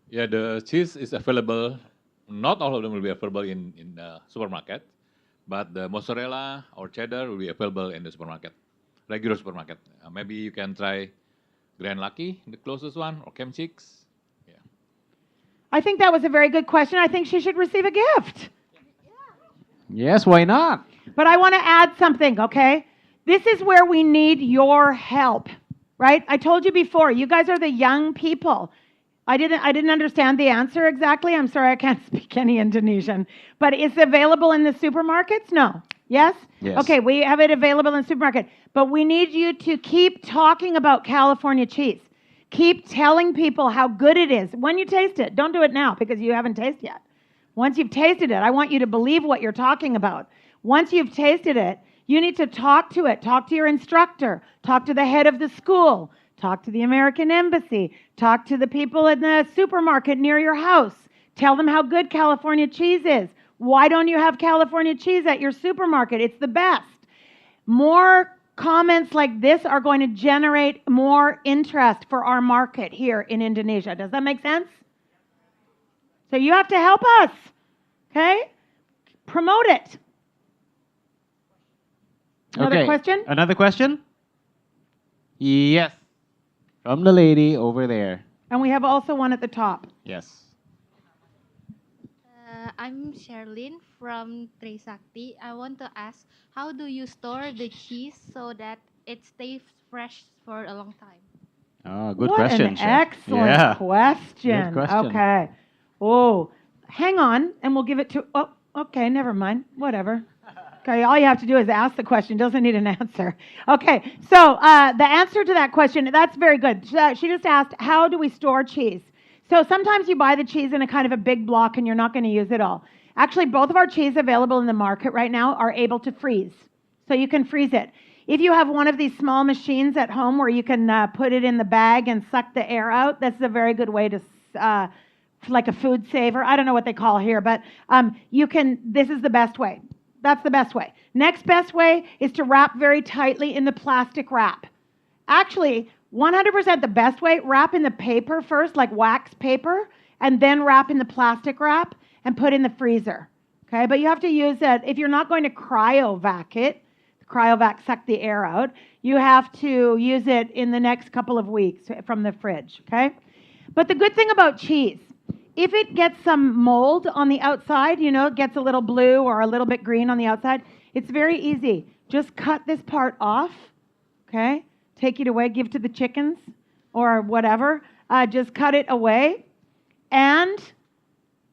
Yeah, the cheese is available. Not all of them will be available in the supermarket, but the mozzarella or cheddar will be available in the supermarket, regular supermarket. Maybe you can try Grand Lucky, the closest one, or Camp Chicks. Yeah.
I think that was a very good question. I think she should receive a gift.
Yes, why not?
But I want to add something, okay? This is where we need your help, right? I told you before, you guys are the young people. I didn't understand the answer exactly. I'm sorry, I can't speak any Indonesian. But it's available in the supermarkets? No. Yes?
Yes.
Okay, we have it available in the supermarket. But we need you to keep talking about California cheese. Keep telling people how good it is. When you taste it, don't do it now because you haven't tasted yet. Once you've tasted it, I want you to believe what you're talking about. Once you've tasted it, you need to talk to it. Talk to your instructor. Talk to the head of the school. Talk to the American Embassy. Talk to the people in the supermarket near your house. Tell them how good California cheese is. Why don't you have California cheese at your supermarket? It's the best. More comments like this are going to generate more interest for our market here in Indonesia. Does that make sense? So you have to help us, okay? Promote it. Another
Okay.
question?
Another question? Yes. From the lady over there.
And we have also one at the top.
Yes.
I'm Sherlyn from Trisakti. I want to ask, how do you store the cheese so that it stays fresh for a long time?
Oh, good
What
question,
an
Chef.
excellent
Yeah.
question.
Good question.
Okay. Oh, hang on, and we'll give it to. Oh, okay, never mind. Whatever. Okay, all you have to do is ask the question. Doesn't need an answer. Okay, so the answer to that question, that's very good. She just asked, how do we store cheese? So sometimes you buy the cheese in a kind of a big block and you're not going to use it all. Actually, both of our cheese available in the market right now are able to freeze. So you can freeze it. If you have one of these small machines at home where you can put it in the bag and suck the air out, this is a very good way to, like a food saver. I don't know what they call here, but this is the best way. That's the best way. Next best way is to wrap very tightly in the plastic wrap. Actually, 100% the best way, wrap in the paper first, like wax paper, and then wrap in the plastic wrap and put in the freezer. Okay, but you have to use it, if you're not going to cryovac it, cryovac suck the air out, you have to use it in the next couple of weeks from the fridge, okay? But the good thing about cheese, if it gets some mold on the outside, it gets a little blue or a little bit green on the outside, it's very easy. Just cut this part off, okay? Take it away, give it to the chickens or whatever. Just cut it away. And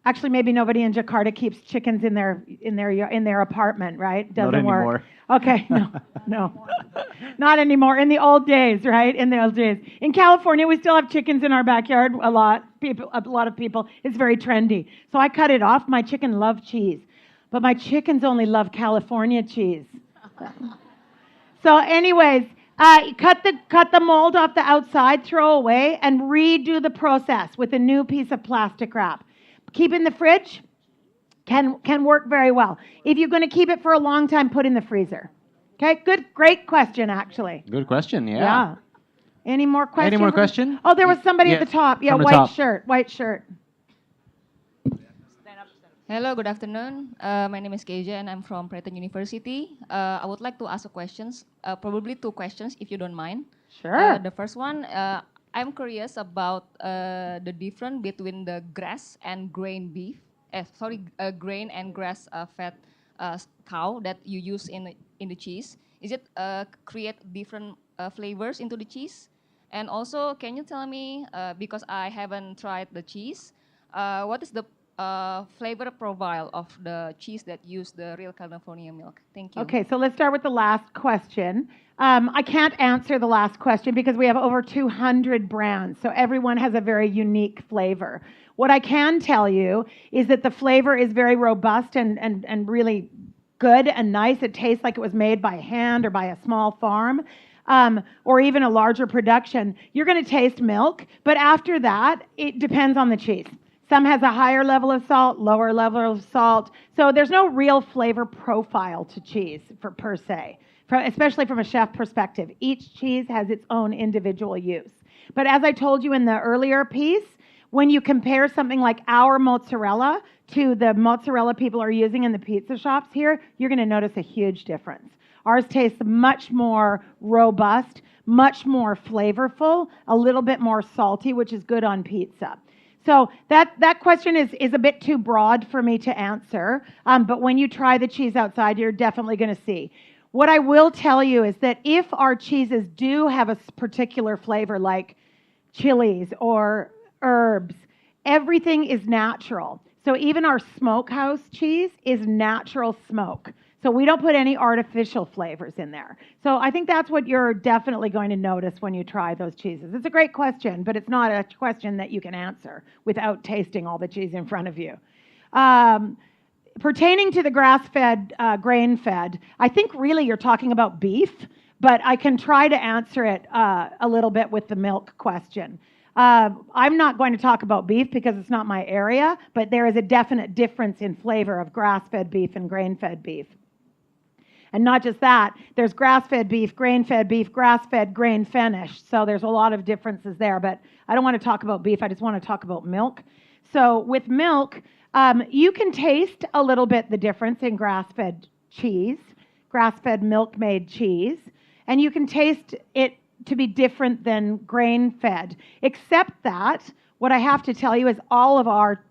actually, maybe nobody in Jakarta keeps chickens in their apartment, right? Doesn't work.
Anymore.
Okay, no, not anymore. In the old days, right? In the old days. In California, we still have chickens in our backyard. A lot of people. It's very trendy. So I cut it off. My chicken love cheese, but my chickens only love California cheese. So, anyways, cut the mold off the outside, throw away, and redo the process with a new piece of plastic wrap. Keep in the fridge. Can work very well. If you're going to keep it for a long time, put in the freezer. Okay, great question, actually.
Good question, yeah.
Yeah. Any more questions?
Any more question?
Oh, there was somebody at the top. Yeah,
from the
white
top.
shirt.
Hello, good afternoon. My name is Keja and I'm from Creighton University. I would like to ask questions, probably 2 questions if you don't mind.
Sure.
The first one, I'm curious about the difference between the grass and grain beef. Grain and grass fed cow that you use in the cheese. Is it create different flavors into the cheese? And also, can you tell me, because I haven't tried the cheese, what is the flavor profile of the cheese that use the real California milk? Thank you.
Okay, so let's start with the last question. I can't answer the last question because we have over 200 brands, so everyone has a very unique flavor. What I can tell you is that the flavor is very robust and really good and nice. It tastes like it was made by hand or by a small farm, or even a larger production. You're going to taste milk, but after that, it depends on the cheese. Some has a higher level of salt, lower level of salt. So there's no real flavor profile to cheese per se, especially from a chef perspective. Each cheese has its own individual use. But as I told you in the earlier piece, when you compare something like our mozzarella to the mozzarella people are using in the pizza shops here, you're going to notice a huge difference. Ours tastes much more robust, much more flavorful, a little bit more salty, which is good on pizza. So that question is a bit too broad for me to answer, but when you try the cheese outside, you're definitely going to see. What I will tell you is that if our cheeses do have a particular flavor like chilies or herbs, everything is natural. So even our smokehouse cheese is natural smoke. So we don't put any artificial flavors in there. So I think that's what you're definitely going to notice when you try those cheeses. It's a great question, but it's not a question that you can answer without tasting all the cheese in front of you. Pertaining to the grass-fed, grain-fed, I think really you're talking about beef, but I can try to answer it a little bit with the milk question. I'm not going to talk about beef because it's not my area, but there is a definite difference in flavor of grass-fed beef and grain-fed beef. And not just that, there's grass-fed beef, grass-fed, grain-finished. So there's a lot of differences there, but I don't want to talk about beef. I just want to talk about milk. So with milk, you can taste a little bit the difference in grass-fed cheese, grass-fed milk-made cheese, and you can taste it to be different than grain-fed, except that what I have to tell you is all of our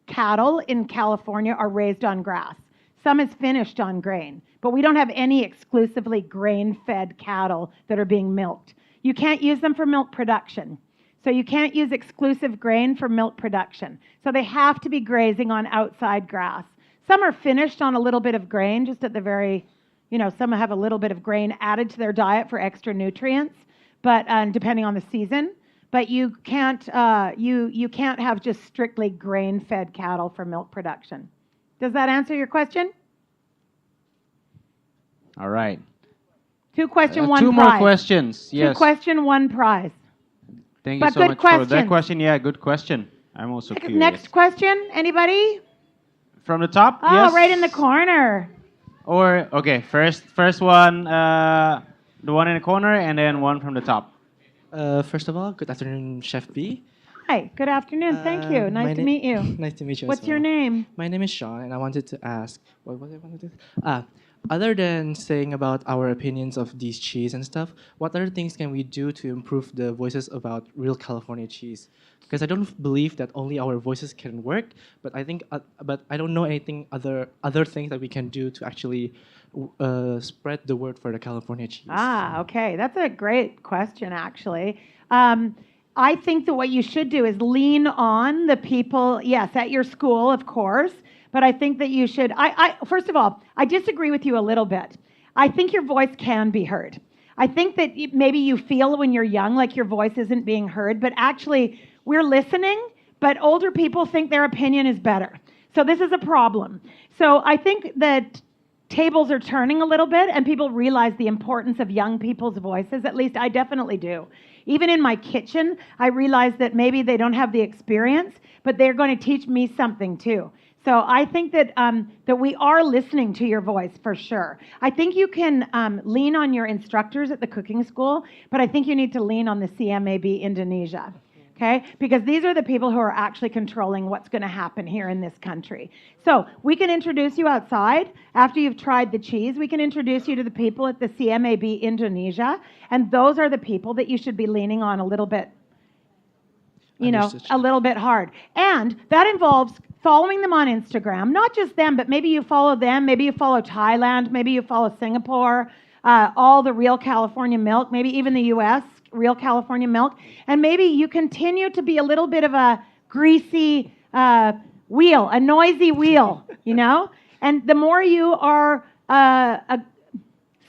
cattle in California are raised on grass. Some is finished on grain, but we don't have any exclusively grain-fed cattle that are being milked. You can't use them for milk production. So you can't use exclusive grain for milk production. So they have to be grazing on outside grass. Some are finished on a little bit of grain, just at the very, some have a little bit of grain added to their diet for extra nutrients, but depending on the season. But you can't have just strictly grain-fed cattle for milk production. Does that answer your question?
All right.
Two question, one prize.
Two more questions. Yes.
Two question, one prize.
Thank
But
you so
good
much for that
questions.
question. Yeah, good question. I'm also curious.
Next question, anybody?
From the top?
Oh,
Yes.
right in the corner.
Or, okay, first one, the one in the corner, and then one from the top.
First of all, good afternoon, Chef B.
Hi, good afternoon. Thank you. Nice to meet you.
Nice to meet you.
What's
as
your
well.
name?
My name is Sean, and I wanted to ask, what was I wanted to? Other than saying about our opinions of these cheese and stuff, what other things can we do to improve the voices about real California cheese? Because I don't believe that only our voices can work, but I think, but I don't know anything other things that we can do to actually spread the word for the California cheese.
Ah, okay. That's a great question, actually. I think that what you should do is lean on the people, yes, at your school, of course, but I think that you should, first of all, I disagree with you a little bit. I think your voice can be heard. I think that maybe you feel when you're young like your voice isn't being heard, but actually we're listening, but older people think their opinion is better. So this is a problem. So I think that tables are turning a little bit and people realize the importance of young people's voices. At least I definitely do. Even in my kitchen, I realize that maybe they don't have the experience, but they're going to teach me something too. So I think that that we are listening to your voice for sure. I think you can lean on your instructors at the cooking school, but I think you need to lean on the CMAB Indonesia. Okay? Because these are the people who are actually controlling what's going to happen here in this country. So we can introduce you outside after you've tried the cheese. We can introduce you to the people at the CMAB Indonesia, and those are the people that you should be leaning on a little bit, a little bit hard. And that involves following them on Instagram, not just them, but maybe you follow them, maybe you follow Thailand, maybe you follow Singapore, all the Real California Milk, maybe even the U.S., Real California Milk, and maybe you continue to be a little bit of a greasy wheel, a noisy wheel, and the more you are a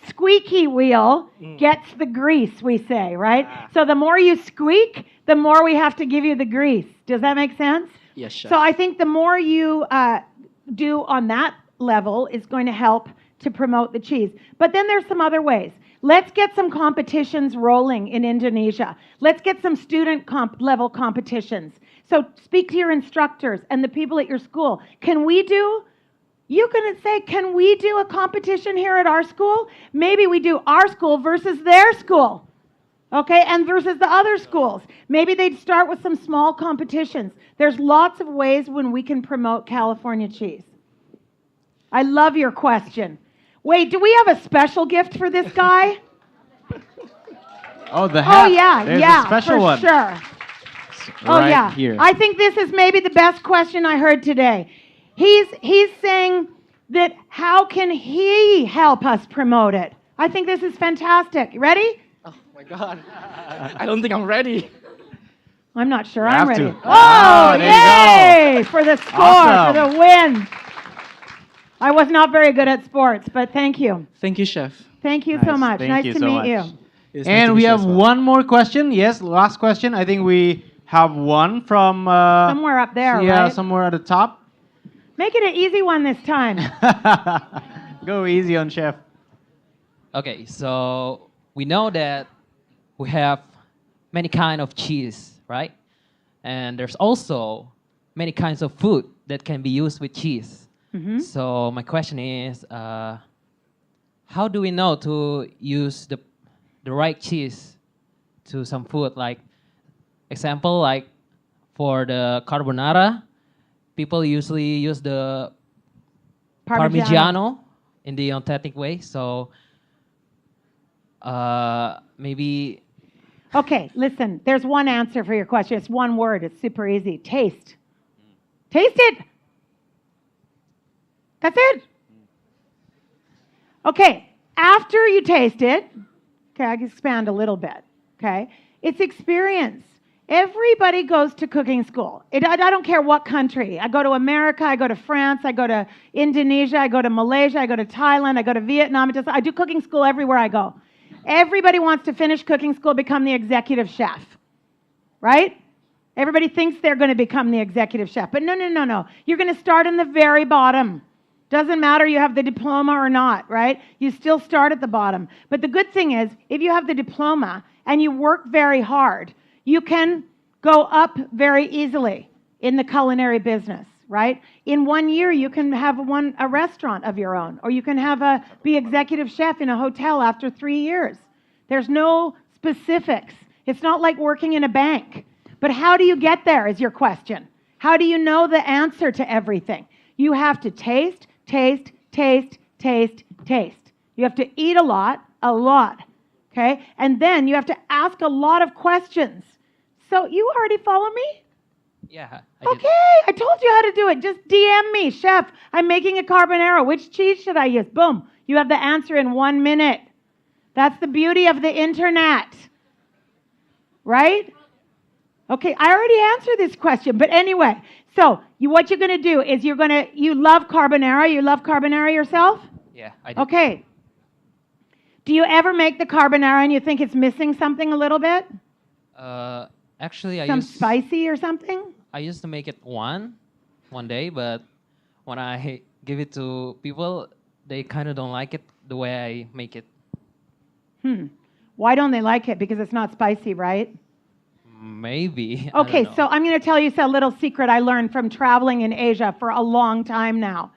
squeaky wheel gets the grease, we say, right? So the more you squeak, the more we have to give you the grease. Does that make sense?
Yes, Chef.
So I think the more you do on that level is going to help to promote the cheese. But then there's some other ways. Let's get some competitions rolling in Indonesia. Let's get some student level competitions. So speak to your instructors and the people at your school. You can say, can we do a competition here at our school? Maybe we do our school versus their school. Okay, and versus the other schools. Maybe they'd start with some small competitions. There's lots of ways when we can promote California cheese. I love your question. Wait, do we have a special gift for this guy?
Oh, the hat.
Oh, yeah,
There's
yeah,
a special
for
one.
sure. Oh,
Right
yeah.
here.
I think this is maybe the best question I heard today. He's saying that how can he help us promote it? I think this is fantastic. You ready?
Oh my God, I don't think I'm ready.
I'm not sure
You
I'm
have
ready.
to.
Oh,
there you
yay! For the score,
Awesome.
for the win. I was not very good at sports, but thank you.
Thank you, Chef.
Thank you so
Nice.
much.
Thank
Nice
you
to
so
meet
much.
you.
It's nice to
And
meet
we
you
have
as well.
one more question. Yes, last question. I think we have one from
Somewhere up there,
yeah,
right?
somewhere at the top.
Make it an easy one this time.
Go easy on Chef.
Okay, so we know that we have many kind of cheese, right? And there's also many kinds of food that can be used with cheese.
Mhm.
So my question is, how do we know to use the right cheese to some food? Like, example, like for the carbonara, people usually use the Parmigiano in the authentic way. So maybe.
Okay, listen, there's one answer for your question. It's one word. It's super easy. Taste. Taste it. That's it. Okay, after you taste it, okay, I can expand a little bit, okay? It's experience. Everybody goes to cooking school. I don't care what country. I go to America, I go to France, I go to Indonesia, I go to Malaysia, I go to Thailand, I go to Vietnam. I do cooking school everywhere I go. Everybody wants to finish cooking school, become the executive chef, right? Everybody thinks they're going to become the executive chef. But no. You're going to start in the very bottom. Doesn't matter you have the diploma or not, right? You still start at the bottom. But the good thing is, if you have the diploma and you work very hard, you can go up very easily in the culinary business, right? In 1 year, you can have a restaurant of your own, or you can be executive chef in a hotel after 3 years. There's no specifics. It's not like working in a bank. But how do you get there is your question. How do you know the answer to everything? You have to taste. You have to eat a lot, okay? And then you have to ask a lot of questions. So you already follow me?
Yeah.
Okay, I told you how to do it. Just DM me, chef, I'm making a carbonara. Which cheese should I use? Boom, you have the answer in 1 minute. That's the beauty of the internet, right? Okay, I already answered this question, but anyway, so what you're going to do is you love carbonara. You love carbonara yourself?
Yeah, I do.
Okay. Do you ever make the carbonara and you think it's missing something a little bit?
Actually,
Some spicy or something?
I used to make it one day, but when I give it to people, they kind of don't like it the way I make it.
Why don't they like it? Because it's not spicy, right?
Maybe.
Okay, so I'm going to tell you a little secret I learned from traveling in Asia for a long time now.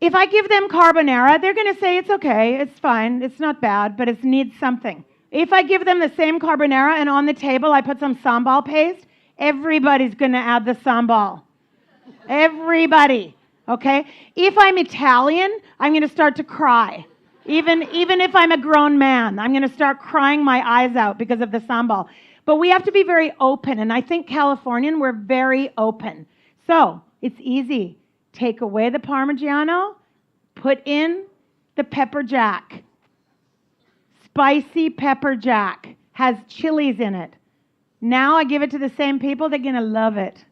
If I give them carbonara, they're going to say it's okay, it's fine, it's not bad, but it needs something. If I give them the same carbonara and on the table I put some sambal paste, everybody's going to add the sambal. Everybody, okay? If I'm Italian, I'm going to start to cry. Even if I'm a grown man, I'm going to start crying my eyes out because of the sambal. But we have to be very open, and I think Californian, we're very open. So it's easy. Take away the Parmigiano, put in the pepper jack. Spicy pepper jack has chilies in it. Now I give it to the same people, they're going to love it.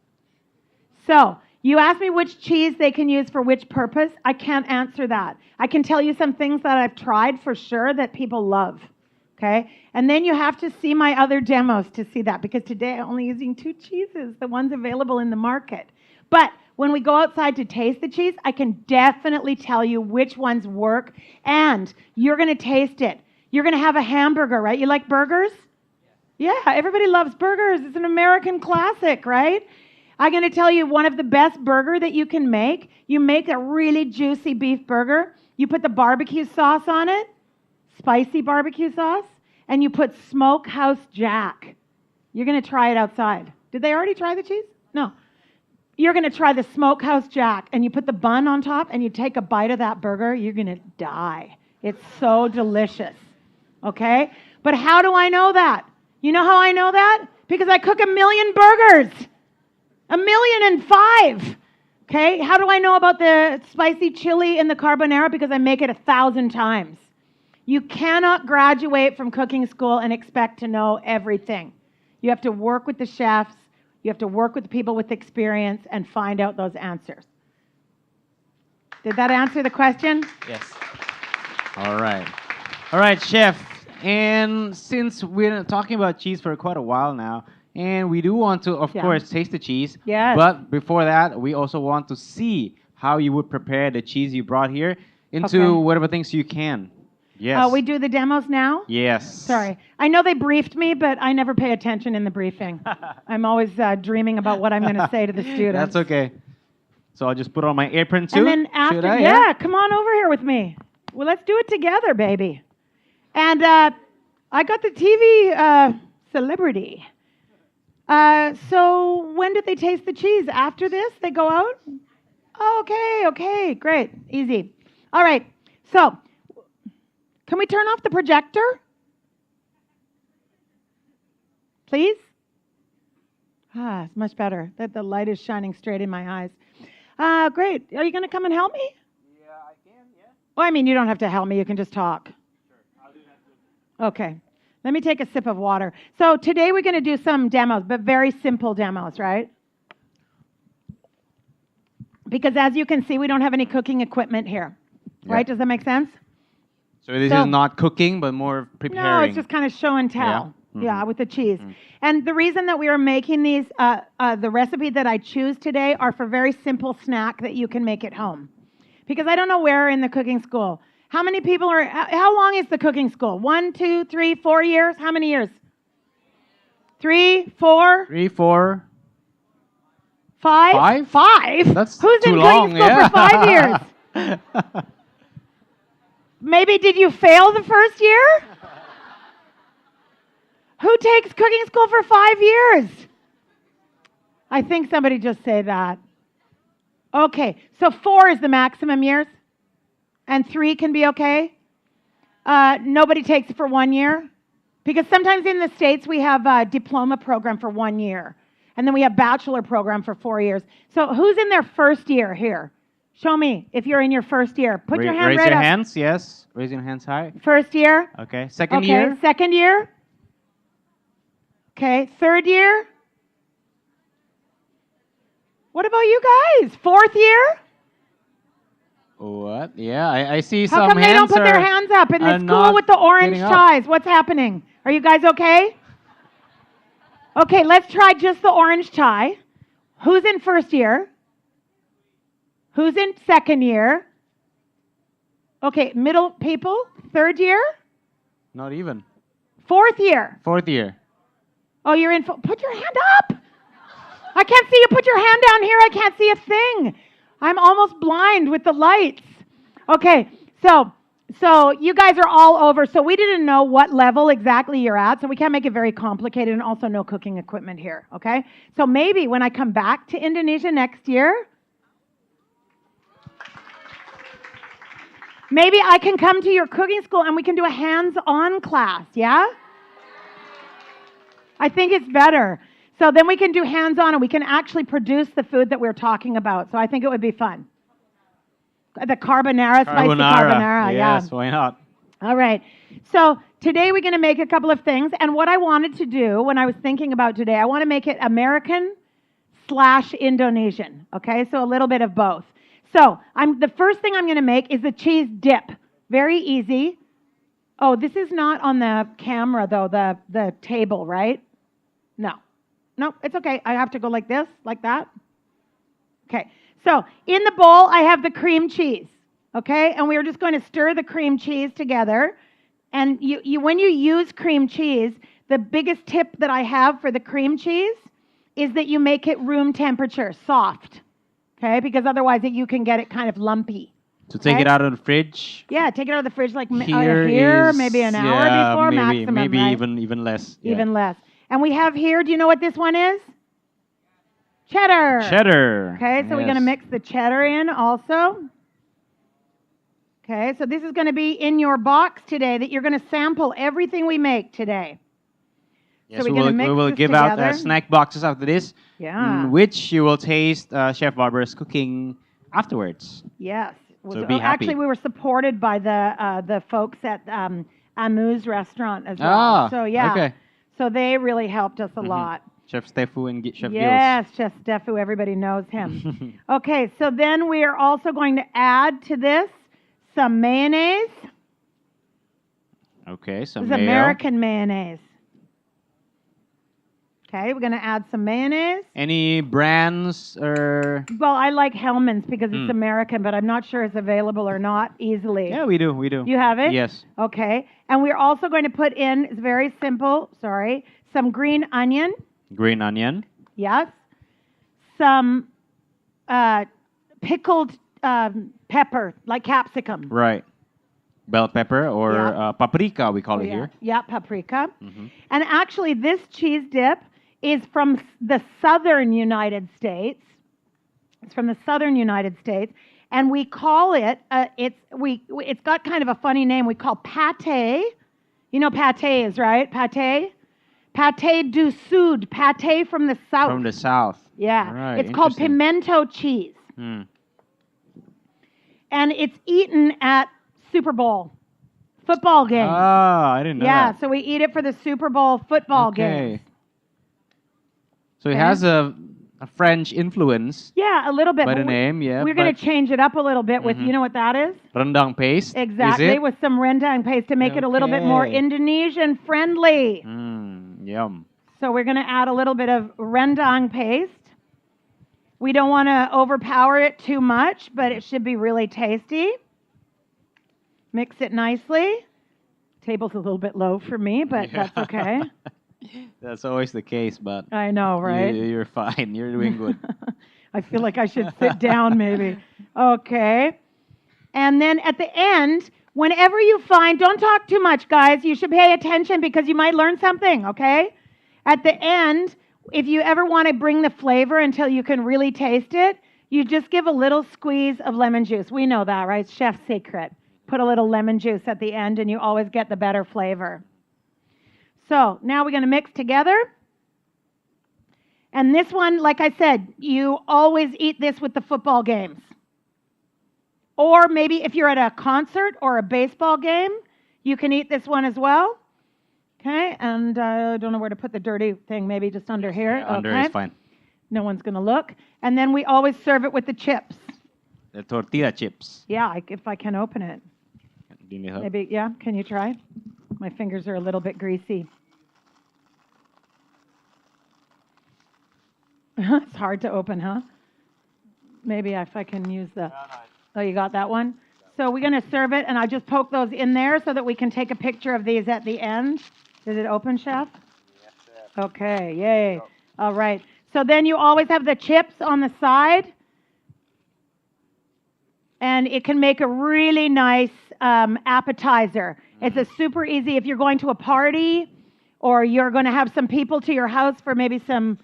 So you ask me which cheese they can use for which purpose. I can't answer that. I can tell you some things that I've tried for sure that people love. Okay? And then you have to see my other demos to see that, because today I'm only using 2 cheeses, the ones available in the market. But when we go outside to taste the cheese, I can definitely tell you which ones work, and you're going to taste it. You're going to have a hamburger, right? You like burgers? Yeah, everybody loves burgers. It's an American classic, right? I'm going to tell you one of the best burger that you can make. You make a really juicy beef burger. You put the barbecue sauce on it, spicy barbecue sauce, and you put Smokehouse Jack. You're going to try it outside. Did they already try the cheese? No. You're going to try the Smokehouse Jack, and you put the bun on top, and you take a bite of that burger, you're going to die. It's so delicious. Okay? But how do I know that? You know how I know that? Because I cook 1 million burgers. 1,000,005. Okay? How do I know about the spicy chili and the carbonara? Because I make it 1,000 times. You cannot graduate from cooking school and expect to know everything. You have to work with the chefs. You have to work with people with experience and find out those answers. Did that answer the question?
Yes. All right, chef. And since we're talking about cheese for quite a while now, and we do want to, of course, taste the cheese.
Yes.
But before that, we also want to see how you would prepare the cheese you brought here into whatever things you can. Yes.
We do the demos now?
Yes.
Sorry. I know they briefed me, but I never pay attention in the briefing. I'm always dreaming about what I'm going to say to the students.
That's okay. So I'll just put on my apron too.
And then after, come on over here with me. Well, let's do it together, baby. And I got the TV celebrity. So when did they taste the cheese? After this, they go out? Okay, great, easy. All right, so can we turn off the projector? Please? It's much better. That the light is shining straight in my eyes. Great. Are you going to come and help me?
Yeah, I can, yeah.
Well, I mean, you don't have to help me. You can just talk. Sure, I'll do that. Okay. Let me take a sip of water. So today we're going to do some demos, but very simple demos, right? Because as you can see, we don't have any cooking equipment here. Right? Does that make sense?
So this is not cooking, but more preparing.
No, it's just kind of show and tell. Yeah, with the cheese. And the reason that we are making these, the recipe that I choose today are for very simple snack that you can make at home. Because I don't know where in the cooking school. How many people are, how long is the cooking school? 1, 2, 3, 4 years? How many years? 3, 4?
3, 4.
5? 5?
That's
Who's
too
in
long,
cooking school for 5 years? Maybe did you fail the first year? Who takes cooking school for 5 years? I think somebody just say that. Okay, so 4 is the maximum years, and 3 can be okay. Nobody takes it for 1 year, because sometimes in the States we have a diploma program for 1 year, and then we have bachelor program for 4 years. So who's in their first year here? Show me if you're in your first year. Put your hand right up.
Raise your hands, yes. Raise your hands high.
First year.
Okay. Second year.
Second year. Okay. Third year. What about you guys? Fourth year?
What? Yeah, I see
How
some
come they don't
hands
put their hands up in the school with the orange
getting up.
ties? What's happening? Are you guys okay? Okay, let's try just the orange tie. Who's in first year? Who's in second year? Okay, middle people, third year?
Not even.
Fourth year?
Fourth year.
Oh, you're in, put your hand up. I can't see you put your hand down here. I can't see a thing. I'm almost blind with the lights. Okay, so you guys are all over. So we didn't know what level exactly you're at, so we can't make it very complicated, and also no cooking equipment here, okay? So maybe when I come back to Indonesia next year, maybe I can come to your cooking school and we can do a hands-on class, yeah? I think it's better. So then we can do hands-on and we can actually produce the food that we're talking about. So I think it would be fun. The carbonara, spicy carbonara.
Yes, why not?
All right. So today we're going to make a couple of things. And what I wanted to do when I was thinking about today, I want to make it American/Indonesian. Okay, so a little bit of both. So the first thing I'm going to make is a cheese dip. Very easy. Oh, this is not on the camera, though, the table, right? No, it's okay. I have to go like this, like that. Okay, so in the bowl, I have the cream cheese, okay? And we're just going to stir the cream cheese together. And when you use cream cheese, the biggest tip that I have for the cream cheese is that you make it room temperature, soft, okay? Because otherwise you can get it kind of lumpy.
So take it out of the fridge.
Yeah, take it out of the fridge like here maybe an hour before maximum,
maybe
right?
even less. Yeah.
Even less. And we have here, do you know what this one is? Cheddar.
Cheddar.
Okay, so we're going to mix the cheddar in also. Okay, so this is going to be in your box today that you're going to sample everything we make today.
Yes,
so
we will give out snack boxes after this.
Yeah.
Which you will taste Chef Barbara's cooking afterwards.
Yes.
So be happy.
Actually, we were supported by the folks at Amu's restaurant as well. So yeah.
Okay.
So they really helped us a lot.
Chef Stefu and Chef Gilles.
Yes, Chef Stefu, everybody knows him. Okay, so then we are also going to add to this some mayonnaise.
Okay,
This
some
is
mayo.
American mayonnaise. Okay, we're going to add some mayonnaise.
Any brands or?
Well, I like Hellman's because it's American, but I'm not sure it's available or not easily.
Yeah, we do.
You have it?
Yes.
Okay, and we're also going to put in, it's very simple, some green onion.
Green onion.
Yes. Some pickled pepper, like capsicum.
Right. Bell pepper or paprika, we call it here.
Yeah, paprika. And actually, this cheese dip is from the southern United States. It's from the southern United States. And we call it, it's got kind of a funny name. We call pate. You know pate is, right? Pate. Pâté du Sud, pâté from the south.
From the south.
Yeah.
All right,
It's called
interesting.
pimento cheese.
Hmm.
And it's eaten at Super Bowl football games.
I didn't know
Yeah,
that.
so we eat it for the Super Bowl football games.
So it
Okay.
has a French influence
Yeah, a little bit.
by
but
the name, yeah.
We're going
but
to change it up a little bit with,
Mhm.
you know what that is?
rendang paste.
Exactly,
Is it?
with some rendang paste to make it a little bit more
Okay.
Indonesian friendly.
Yum.
So we're going to add a little bit of rendang paste. We don't want to overpower it too much, but it should be really tasty. Mix it nicely. Table's a little bit low for me, but that's okay.
That's always the case, but
I know, right?
you're fine. You're doing good.
I feel like I should sit down maybe. Okay. And then at the end, whenever you find, don't talk too much, guys. You should pay attention because you might learn something, okay? At the end, if you ever want to bring the flavor until you can really taste it, you just give a little squeeze of lemon juice. We know that, right? It's chef's secret. Put a little lemon juice at the end and you always get the better flavor. So now we're going to mix together. And this one, like I said, you always eat this with the football games. Or maybe if you're at a concert or a baseball game, you can eat this one as well. Okay, and I don't know where to put the dirty thing, maybe just under here.
Yeah, under
okay.
is fine.
No one's going to look. And then we always serve it with the chips.
The tortilla chips.
Yeah, if I can open it.
Do you need help?
Maybe, yeah, can you try? My fingers are a little bit greasy. It's hard to open, huh? Maybe if I can use the... Oh, you got that one? So we're going to serve it, and I just poke those in there so that we can take a picture of these at the end. Did it open, Chef? Yes, Chef. Okay, yay. All right. So then you always have the chips on the side, and it can make a really nice appetizer. It's a super easy, if you're going to a party or you're going to have some people to your house for maybe some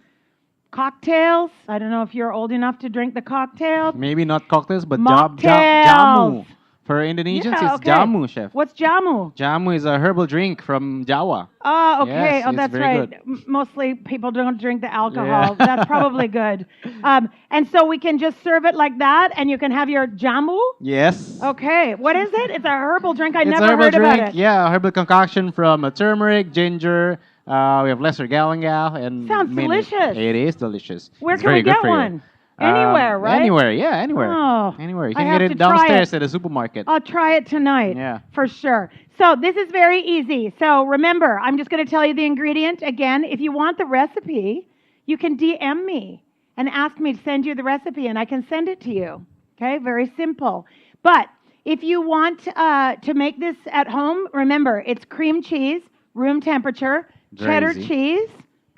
cocktails. I don't know if you're old enough to drink the cocktails.
Maybe not cocktails, but
Mocktails.
jamu. For Indonesians,
Yeah,
it's
okay.
jamu, chef.
What's jamu?
Jamu is a herbal drink from Jawa.
Oh, okay.
Yes,
Oh,
it's
that's
very
right.
good.
Mostly people don't drink the alcohol.
Yeah.
That's probably good. And so we can just serve it like that, and you can have your jamu.
Yes.
Okay. What is it? It's a herbal drink. I
It's a
never
herbal
heard
drink.
about it.
Yeah, a herbal concoction from turmeric, ginger. We have lesser galangal and
Sounds
many-
delicious.
It is delicious.
Where
It's
can
very
we
good
get
for you.
one? Anywhere, right?
Anywhere, yeah, anywhere.
Oh,
Anywhere. You
I
can
have
get
to
it
try
downstairs
it.
at the supermarket.
I'll try it tonight.
Yeah.
For sure. So this is very easy. So remember, I'm just going to tell you the ingredient again. If you want the recipe, you can DM me and ask me to send you the recipe, and I can send it to you. Okay, very simple. But if you want to make this at home, remember, it's cream cheese, room temperature,
Very
cheddar
easy.
cheese,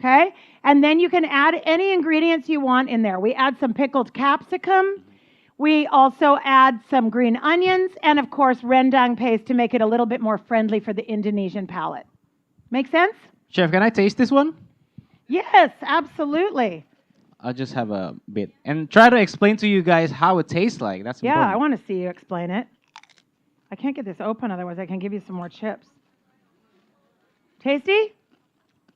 okay? And then you can add any ingredients you want in there. We add some pickled capsicum. We also add some green onions and, of course, rendang paste to make it a little bit more friendly for the Indonesian palate. Make sense?
Chef, can I taste this one?
Yes, absolutely.
I'll just have a bit and try to explain to you guys how it tastes like. That's
Yeah,
important.
I want to see you explain it. I can't get this open, otherwise I can give you some more chips. Tasty?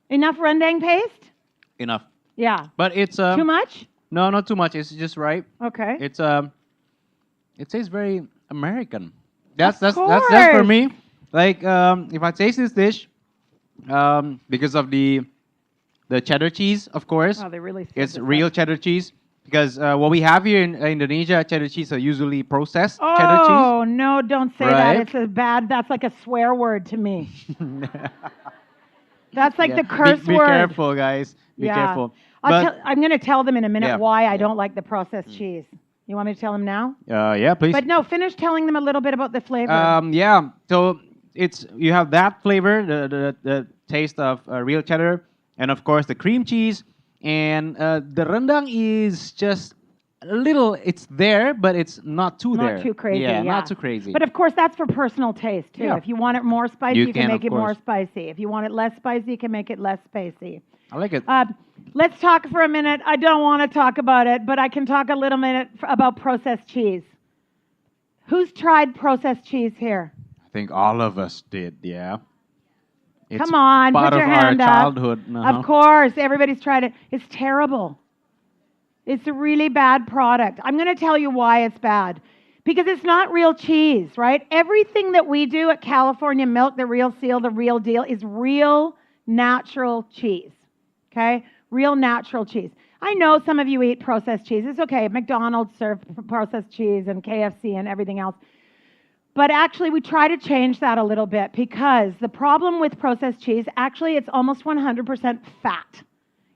Enough rendang paste?
Enough.
Yeah.
But it's
Too much?
No, not too much. It's just right.
Okay.
It's it tastes very American. That's
Of
that's for
course.
me. Like if I taste this dish, because of the cheddar cheese, of course.
Oh, they really said
It's
this
real
up.
cheddar cheese. Because what we have here in Indonesia, cheddar cheese are usually processed cheddar cheese.
Oh, no, don't say that.
Right?
It's a bad, that's like a swear word to me. That's like
Yeah.
the curse
be
word.
careful, guys. Be careful. But
I'm going to tell them in a minute
Yeah.
why I don't like the processed cheese. You want me to tell them now?
yeah, please.
But no, finish telling them a little bit about the flavor.
Yeah. So it's you have that flavor, the taste of real cheddar, and of course the cream cheese, and the rendang is just a little. It's there, but it's not too
Not
there.
too crazy,
Yeah,
yeah.
not too crazy.
But of course, that's for personal taste too.
Yeah.
If you want it more spicy,
You
you can
can,
make
of
it more
course.
spicy. If you want it less spicy, you can make it less spicy.
I like it.
Let's talk for a minute. I don't want to talk about it, but I can talk a little minute about processed cheese. Who's tried processed cheese here?
I think all of us did. Yeah. It's
Come on,
part
put your
of our
hand up.
childhood.
Of course, everybody's tried it. It's terrible. It's a really bad product. I'm going to tell you why it's bad. Because it's not real cheese, right? Everything that we do at California Milk, the real seal, the real deal, is real natural cheese. Okay? Real natural cheese. I know some of you eat processed cheese. It's okay. McDonald's serve processed cheese and KFC and everything else. But actually, we try to change that a little bit because the problem with processed cheese, actually, it's almost 100% fat.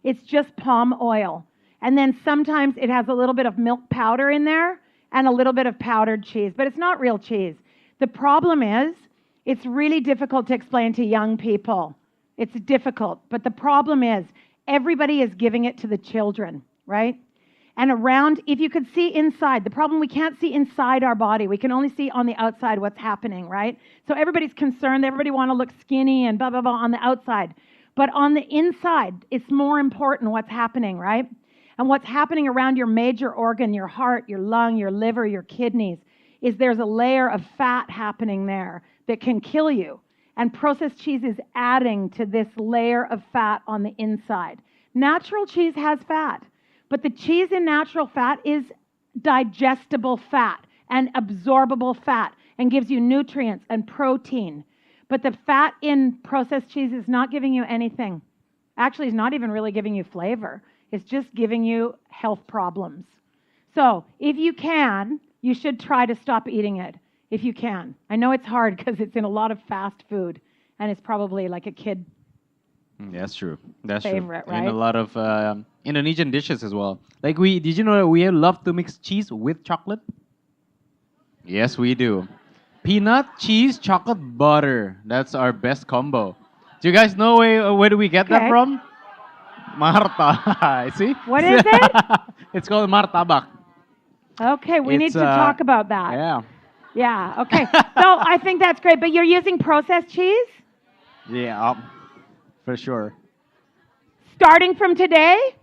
It's just palm oil. And then sometimes it has a little bit of milk powder in there and a little bit of powdered cheese, but it's not real cheese. The problem is, it's really difficult to explain to young people. It's difficult, but the problem is, everybody is giving it to the children, right? And around, if you could see inside, the problem, we can't see inside our body. We can only see on the outside what's happening, right? So everybody's concerned, everybody want to look skinny and blah, blah, blah on the outside. But on the inside, it's more important what's happening, right? And what's happening around your major organ, your heart, your lung, your liver, your kidneys, is there's a layer of fat happening there that can kill you. And processed cheese is adding to this layer of fat on the inside. Natural cheese has fat, but the cheese in natural fat is digestible fat and absorbable fat and gives you nutrients and protein. But the fat in processed cheese is not giving you anything. Actually, it's not even really giving you flavor. It's just giving you health problems. So if you can, you should try to stop eating it, if you can. I know it's hard because it's in a lot of fast food, and it's probably like a kid
That's true. That's
favorite,
true.
right?
And a lot of Indonesian dishes as well. Like did you know that we love to mix cheese with chocolate? Yes, we do. Peanut, cheese, chocolate, butter. That's our best combo. Do you guys know where do we get that
Okay.
from? Marta. See?
What is it?
It's called martabak.
Okay, we need
It's,
to talk about that.
Yeah.
Yeah, okay. So I think that's great, but you're using processed cheese?
Yeah, for sure.
Starting from today?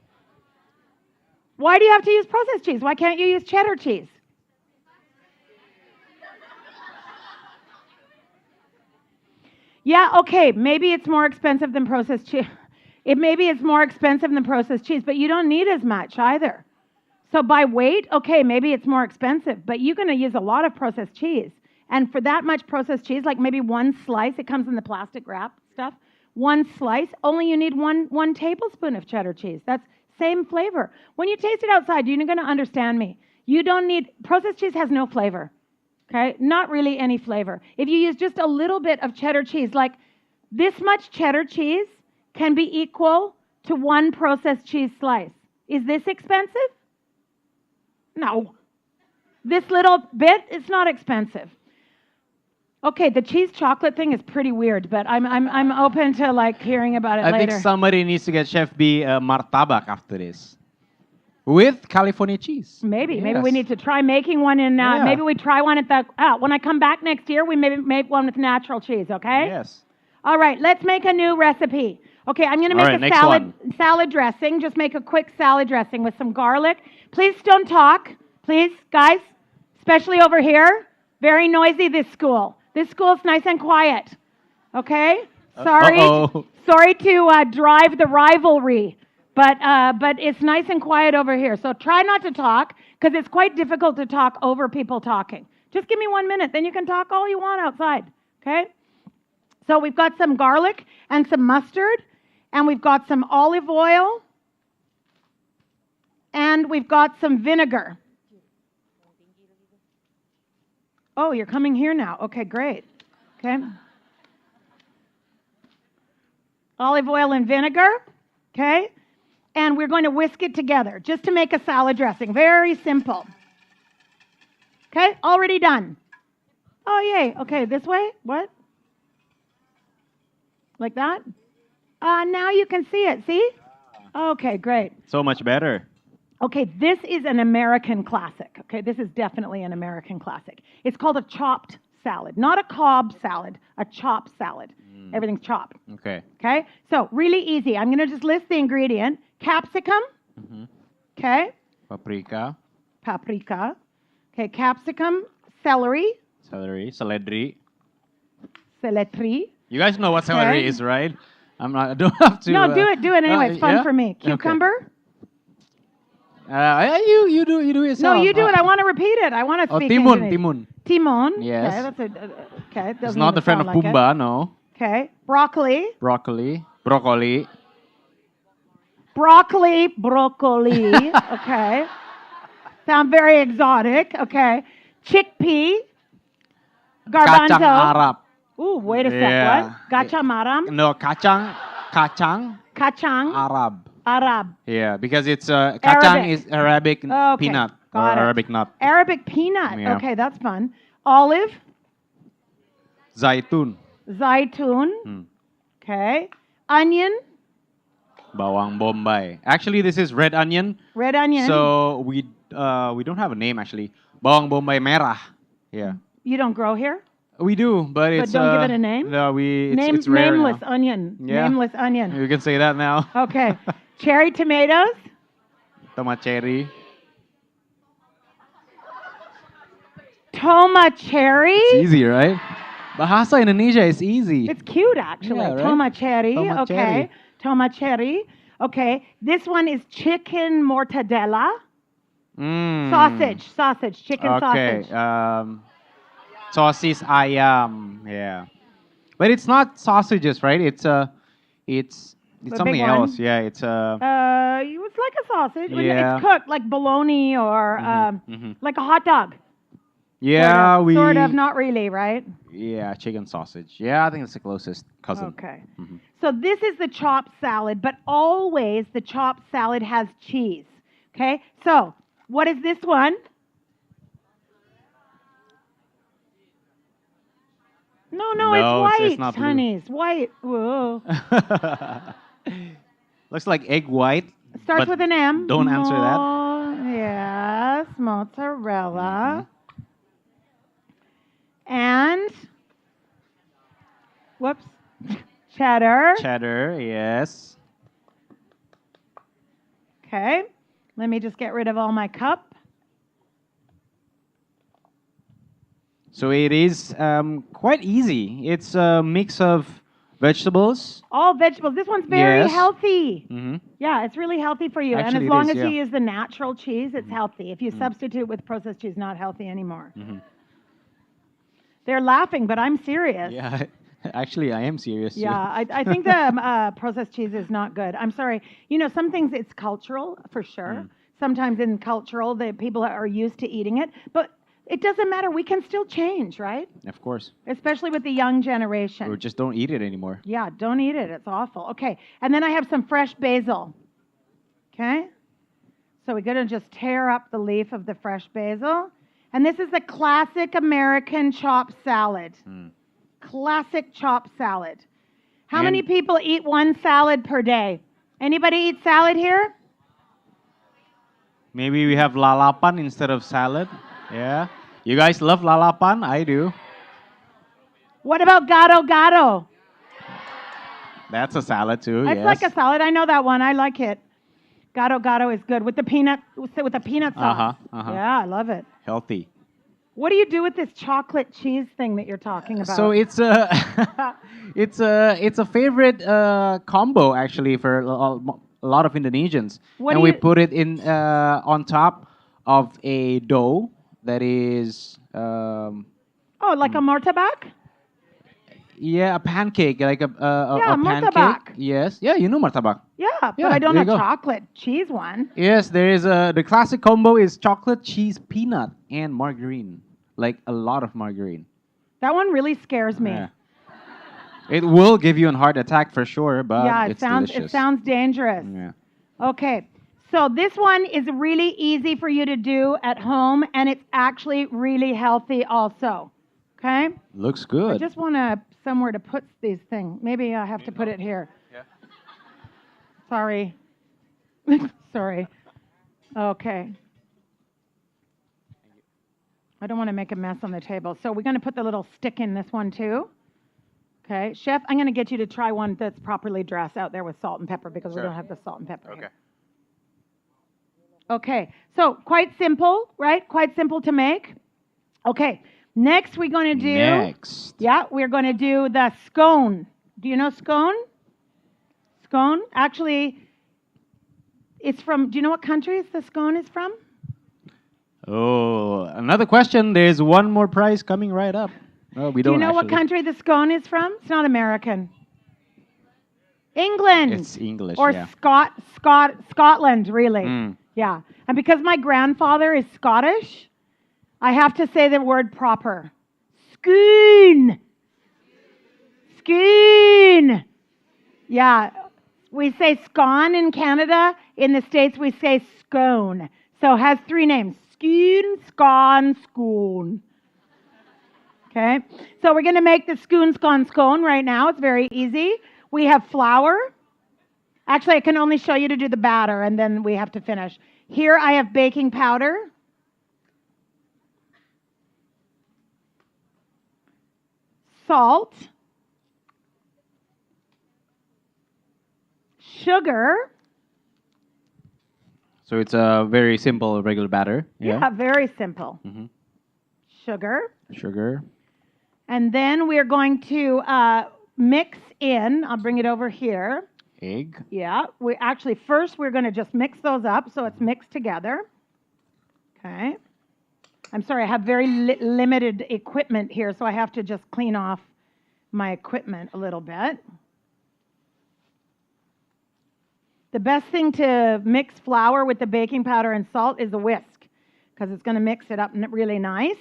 Why do you have to use processed cheese? Why can't you use cheddar cheese? Yeah, okay, maybe it's more expensive than processed cheese. Maybe it's more expensive than processed cheese, but you don't need as much either. So by weight, okay, maybe it's more expensive, but you're going to use a lot of processed cheese. And for that much processed cheese, like maybe one slice, it comes in the plastic wrap stuff, one slice, only you need one tablespoon of cheddar cheese. That's same flavor. When you taste it outside, you're going to understand me. You don't need, processed cheese has no flavor, okay? Not really any flavor. If you use just a little bit of cheddar cheese, like this much cheddar cheese can be equal to one processed cheese slice. Is this expensive? No. This little bit, it's not expensive. Okay, the cheese chocolate thing is pretty weird, but I'm open to like hearing about it
I
later.
think somebody needs to get Chef B martabak after this. With California cheese.
Maybe we
Yes.
need to try making one in,
Yeah.
maybe we try one at the, when I come back next year, we maybe make one with natural cheese, okay?
Yes.
All right, let's make a new recipe. Okay, I'm going to
All
make
right,
a
next
salad dressing. Just make a quick salad dressing with some garlic. Please don't talk. Please, guys, especially over here. Very noisy, this school. This school's nice and quiet. Okay? Sorry.
Uh-oh.
Sorry to drive the rivalry, but it's nice and quiet over here. So try not to talk because it's quite difficult to talk over people talking. Just give me 1 minute, then you can talk all you want outside. Okay? So we've got some garlic and some mustard, and we've got some olive oil, and we've got some vinegar. Oh, you're coming here now. Okay, great. Okay. Olive oil and vinegar. Okay. And we're going to whisk it together just to make a salad dressing. Very simple. Okay, already done. Oh, yay. Okay, this way. What? Like that? Now you can see it. See? Okay, great.
So much better.
Okay, this is an American classic. Okay, this is definitely an American classic. It's called a chopped salad, not a Cobb salad, a chopped salad. Everything's chopped.
Okay.
Okay, so really easy. I'm going to just list the ingredient: capsicum. Okay,
Paprika,
paprika. Okay, capsicum, celery,
celery, seledri.
celery.
You guys know what celery
Okay.
is, right? I don't have to.
No, do it anyway. It's fun
yeah?
for me.
Okay.
Cucumber?
Yeah, you do
No,
yourself.
you do it. I want to repeat it. I want to
Oh,
speak
timun,
Indonesian.
timun.
Timon.
Yes.
Okay, that's a, okay. It
It's
doesn't
not
even
the friend of
sound like it.
Pumbaa, no.
Okay. Broccoli.
Broccoli. Broccoli.
Broccoli. Okay. Sound very exotic. Okay. Chickpea. Garbanzo.
Kacang Arab.
Ooh, wait a sec.
Yeah.
What? Gacha maram?
No, kacang
Kacang.
Arab.
Arab.
Yeah, because it's kacang
Arabic.
is Arabic
Okay,
peanut or
got it.
Arabic nut.
Arabic peanut.
Yeah.
Okay, that's fun. Olive.
Zaitun.
Zaitun.
Hmm.
Okay. Onion.
Bawang bombay. Actually, this is red onion.
Red onion.
So we don't have a name actually. Bawang bombay merah. Yeah.
You don't grow here?
We do, but it's
don't give it a name?
No, it's rare
nameless
now.
onion.
Yeah.
Nameless onion.
You can say that now.
Okay. Cherry tomatoes.
Tomat cherry.
Toma cherry.
It's easy, right? Bahasa Indonesia is easy.
It's cute, actually.
Yeah, right?
Toma cherry.
Toma
Okay.
cherry.
Toma cherry. Okay. This one is chicken mortadella. Sausage. Chicken
Okay.
sausage.
Sosis ayam. Yeah. But it's not sausages, right? It's
The
something
big one.
else. Yeah, it's
It's like a sausage. When
Yeah.
It's cooked like bologna or like a hot dog.
yeah,
Sort of, not really, right?
Yeah, chicken sausage. Yeah, I think it's the closest cousin.
Okay.
Mhm.
So this is the chopped salad, but always the chopped salad has cheese. Okay? So, what is this one? No,
No,
it's
it's
white,
not blue.
honey. It's white. Whoa.
Looks like egg white.
Starts
but
with an M.
Don't answer that.
Yes, mozzarella. And, whoops, cheddar.
Cheddar, yes.
Okay, let me just get rid of all my cup.
So it is quite easy. It's a mix of vegetables.
All vegetables. This one's very
Yes.
healthy.
Hmm.
Yeah, it's really healthy for you.
Actually,
and
it
as long
is,
as you
yeah.
use the natural cheese, it's healthy. If you substitute with processed cheese, not healthy anymore.
Hmm.
They're laughing, but I'm serious.
Yeah, actually, I am serious.
Yeah, I think the processed cheese is not good. I'm sorry. You know, some things it's cultural for sure. Sometimes in cultural, the people are used to eating it, but it doesn't matter. We can still change, right?
Of course.
Especially with the young generation.
Or just don't eat it anymore.
Yeah, don't eat it. It's awful. Okay, and then I have some fresh basil. Okay, so we're gonna just tear up the leaf of the fresh basil, and this is the classic American chopped salad. Classic chopped salad. How many
And-
people eat one salad per day? Anybody eat salad here?
Maybe we have lalapan instead of salad. Yeah. You guys love lalapan? I do.
What about gado gado?
That's a salad too.
It's
yes.
like a salad. I know that one. I like it. Gado gado is good with the peanut sauce. Yeah, I love it.
Healthy.
What do you do with this chocolate cheese thing that you're talking about?
So it's a it's a favorite combo actually for a lot of Indonesians.
What
and
do
we
you-
put it in on top of a dough that is
oh, like a martabak?
yeah, a pancake like a
Yeah,
pancake.
martabak.
Yes. Yeah, you know martabak.
Yeah, but
Yeah,
I don't
there
have
you go.
chocolate cheese one.
Yes, there is the classic combo is chocolate, cheese, peanut, and margarine. Like a lot of margarine.
That one really scares me.
Yeah. It will give you a heart attack for sure, but
Yeah,
it's
it
delicious.
sounds dangerous.
Yeah.
Okay. So this one is really easy for you to do at home, and it's actually really healthy also. Okay?
Looks
I
good.
just want somewhere to put these things. Maybe I have to put it here.
Yeah.
Sorry. Sorry. Okay. I don't want to make a mess on the table. So we're going to put the little stick in this one too. Okay. Chef, I'm going to get you to try one that's properly dressed out there with salt and pepper because we
Sure.
don't have the salt and pepper.
Okay.
Here. Okay. So quite simple, right? Quite simple to make. Okay. Next, we're going to do.
Next.
Yeah, we're going to do the scone. Do you know scone? Scone? Actually, it's from. Do you know what country the scone is from?
Oh, another question. There's one more prize coming right up. Oh, we
Do
don't
you know what
actually.
country the scone is from? It's not American. England.
It's English,
Or
yeah.
Scotland, really.
Mm.
Yeah. And because my grandfather is Scottish, I have to say the word proper. Scone. Scone. Yeah. We say scone in Canada. In the States, we say scone. So it has three names. Scone, scone, scone. Okay. So we're going to make the scone, scone, scone right now. It's very easy. We have flour. Actually, I can only show you to do the batter, and then we have to finish. Here I have baking powder. Salt. Sugar.
So it's a very simple regular batter.
Yeah, very simple.
Mhm.
Sugar.
Sugar.
And then we're going to mix in, I'll bring it over here.
Egg.
Yeah, we actually first we're going to just mix those up so it's mixed together. Okay. I'm sorry, I have very limited equipment here, so I have to just clean off my equipment a little bit. The best thing to mix flour with the baking powder and salt is a whisk, because it's going to mix it up really nice.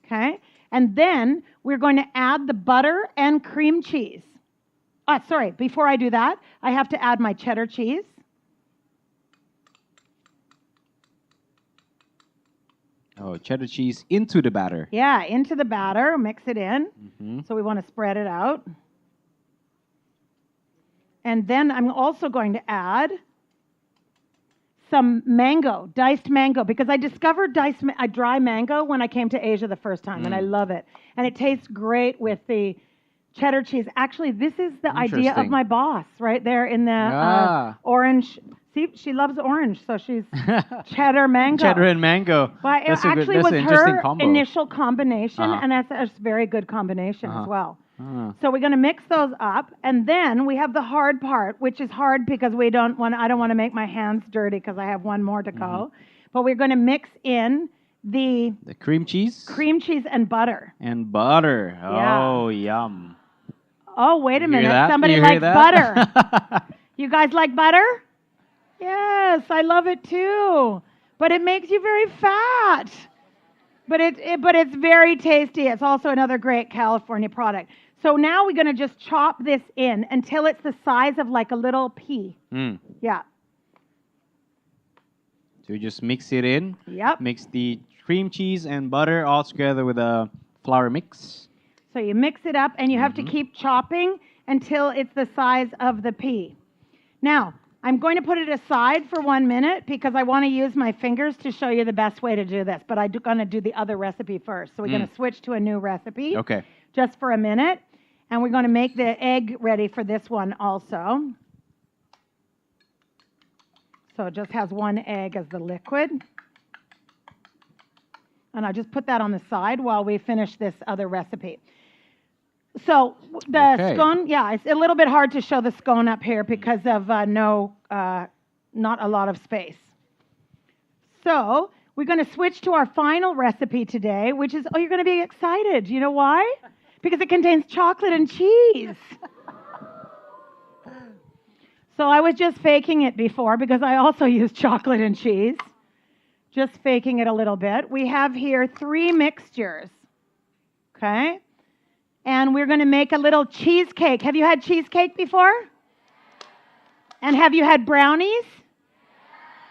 Okay. And then we're going to add the butter and cream cheese. Sorry, before I do that, I have to add my cheddar cheese.
Oh, cheddar cheese into the batter.
Yeah, into the batter, mix it in.
Mm-hmm.
So we want to spread it out. And then I'm also going to add some mango, diced mango, because I discovered dry mango when I came to Asia the first time, and I love it. And it tastes great with the cheddar cheese. Actually, this is the idea of my boss right there in the orange. See, she loves orange, so she's cheddar mango.
Cheddar and mango.
But it actually was her initial combination, and that's a very good combination as well. So we're going to mix those up, and then we have the hard part, which is hard because I don't want to make my hands dirty because I have one more to go. But we're going to mix in the
cream cheese
and butter.
And butter.
Yeah.
Oh, yum.
Oh, wait a
You hear
minute.
that?
Somebody
You
likes
hear that?
butter. You guys like butter? Yes, I love it too. But it makes you very fat. But it's very tasty. It's also another great California product. So now we're going to just chop this in until it's the size of like a little pea.
Mm.
Yeah.
So you just mix it in.
Yep.
Mix the cream cheese and butter all together with a flour mix.
So you mix it up and you have to keep chopping until it's the size of the pea. Now, I'm going to put it aside for 1 minute because I want to use my fingers to show you the best way to do this. But I'm going to do the other recipe first. So we're going to switch to a new recipe.
Okay.
Just for a minute. And we're going to make the egg ready for this one also. So it just has one egg as the liquid. And I'll just put that on the side while we finish this other recipe. So the scone, yeah, it's a little bit hard to show the scone up here because of not a lot of space. So we're going to switch to our final recipe today, which is, you're going to be excited. You know why? Because it contains chocolate and cheese. So I was just faking it before because I also use chocolate and cheese. Just faking it a little bit. We have here 3 mixtures. Okay? And we're going to make a little cheesecake. Have you had cheesecake before? And have you had brownies?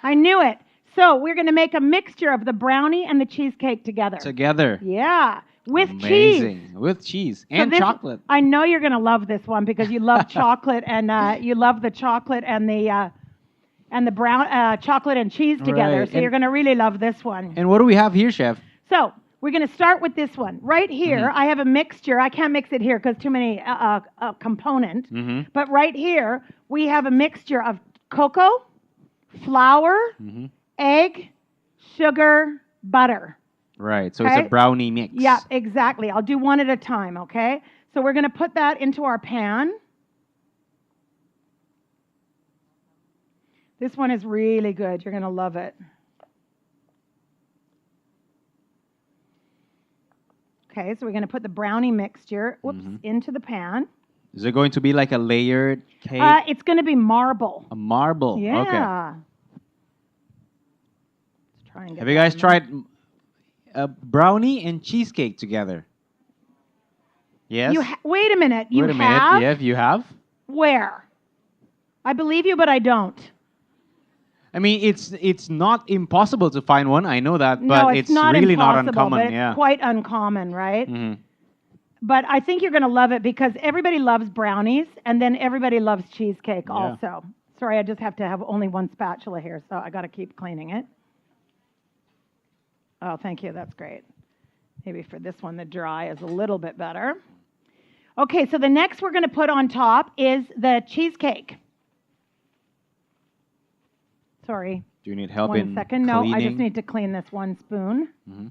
I knew it. So we're going to make a mixture of the brownie and the cheesecake together.
Together.
Yeah. With
Amazing.
cheese.
With cheese and chocolate.
I know you're going to love this one because you love chocolate and you love the chocolate and the brown chocolate and cheese together.
Right.
So you're going to really love this one.
And what do we have here, Chef?
So we're going to start with this one. Right here, I have a mixture. I can't mix it here because too many components. But right here, we have a mixture of cocoa, flour, egg, sugar, butter.
Right. So it's a
Okay?
brownie mix.
Yeah, exactly. I'll do one at a time, okay? So we're going to put that into our pan. This one is really good. You're going to love it. Okay, so we're going to put the brownie mixture into the pan.
Is it going to be like a layered cake?
It's going to be marble.
A marble.
Yeah.
Okay.
Let's try and get
Have you
that
guys
in
tried a brownie and cheesecake together? Yes.
there. Wait a minute. You
Wait a
have?
minute. Yeah, you have.
Where? I believe you, but I don't.
I mean, it's not impossible to find one. I know that,
No,
but
it's
it's
not
really not
impossible,
uncommon.
but it's
Yeah.
quite uncommon, right?
Hmm.
But I think you're going to love it because everybody loves brownies, and then everybody loves cheesecake also. Sorry, I just have to have only one spatula here, so I got to keep cleaning it. Oh, thank you. That's great. Maybe for this one, the dry is a little bit better. Okay, so the next we're going to put on top is the cheesecake. Sorry.
Do you need help
One
in
second. No, I just
cleaning?
need to clean this one spoon.
Mhm.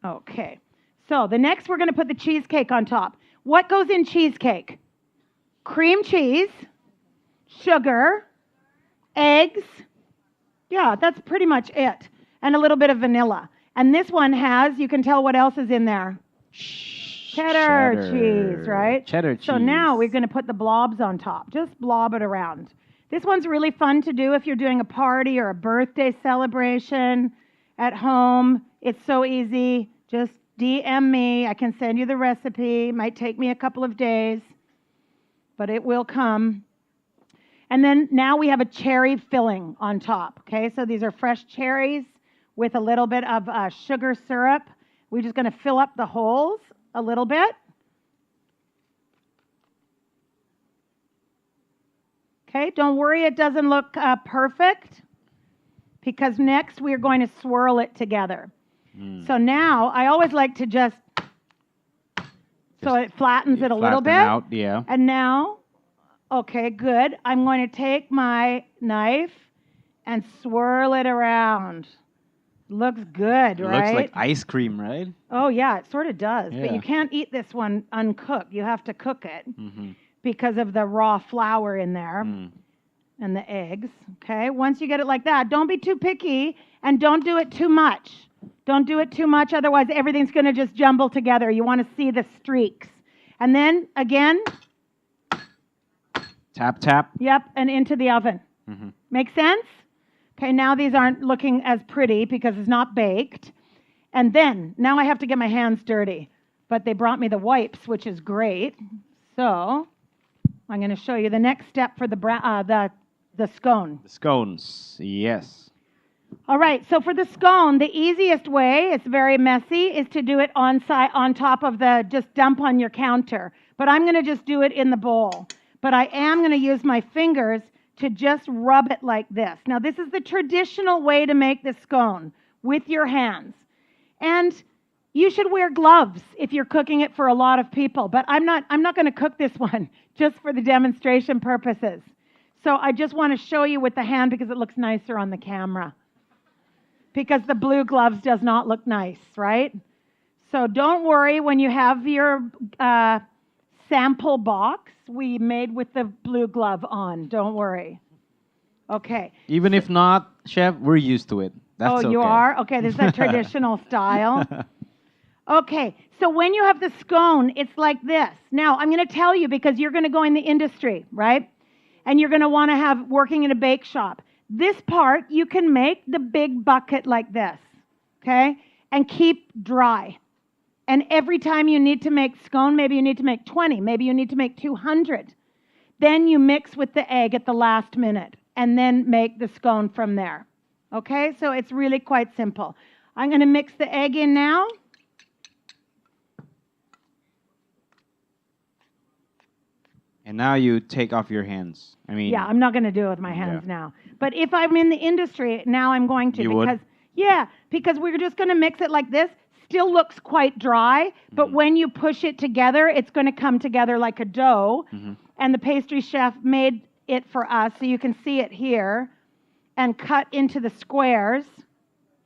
Okay. So the next we're going to put the cheesecake on top. What goes in cheesecake? Cream cheese, sugar, eggs. Yeah, that's pretty much it. And a little bit of vanilla. And this one has, you can tell what else is in there. Cheddar cheese, right?
Cheddar cheese.
So now we're going to put the blobs on top. Just blob it around. This one's really fun to do if you're doing a party or a birthday celebration at home. It's so easy. Just DM me. I can send you the recipe. It might take me a couple of days, but it will come. And then now we have a cherry filling on top. Okay, so these are fresh cherries with a little bit of sugar syrup. We're just going to fill up the holes a little bit. Okay, don't worry, it doesn't look perfect because next we're going to swirl it together. So now I always like to just so it flattens it a little bit.
Out, yeah.
And now, okay, good. I'm going to take my knife and swirl it around. Looks good,
It
right?
looks like ice cream, right?
Oh, yeah, it sort of does. But
Yeah.
you can't eat this one uncooked. You have to cook it
Mm-hmm.
because of the raw flour in there and the eggs. Okay, once you get it like that, don't be too picky and don't do it too much. Don't do it too much, otherwise everything's going to just jumble together. You want to see the streaks. And then, again,
Tap, tap.
yep, and into the oven.
Mm-hmm.
Make sense? Okay, now these aren't looking as pretty because it's not baked. And then, now I have to get my hands dirty. But they brought me the wipes, which is great. So, I'm going to show you the next step for the scone.
The scones, yes.
All right, so for the scone, the easiest way, it's very messy, is to do it on top of just dump on your counter. But I'm going to just do it in the bowl. But I am going to use my fingers to just rub it like this. Now, this is the traditional way to make the scone, with your hands. And you should wear gloves if you're cooking it for a lot of people. But I'm not going to cook this one just for the demonstration purposes. So I just want to show you with the hand because it looks nicer on the camera. Because the blue gloves does not look nice, right? So don't worry when you have your sample box. We made with the blue glove on. Don't worry. Okay.
Even if not, Chef, we're used to it. That's
you
okay.
are? Okay, this is a traditional style. Okay, so when you have the scone, it's like this. Now, I'm going to tell you because you're going to go in the industry, right? And you're going to want to have working in a bake shop. This part, you can make the big bucket like this, okay? And keep dry. And every time you need to make scone, maybe you need to make 20, maybe you need to make 200. Then you mix with the egg at the last minute and then make the scone from there. Okay, so it's really quite simple. I'm going to mix the egg in now.
And now you take off your hands. I mean,
Yeah, I'm not going to do it with my hands now. But if I'm in the industry, now I'm going to.
You would?
Because we're just going to mix it like this. Still looks quite dry, but when you push it together, it's going to come together like a dough. And the pastry chef made it for us, so you can see it here. and cut into the squares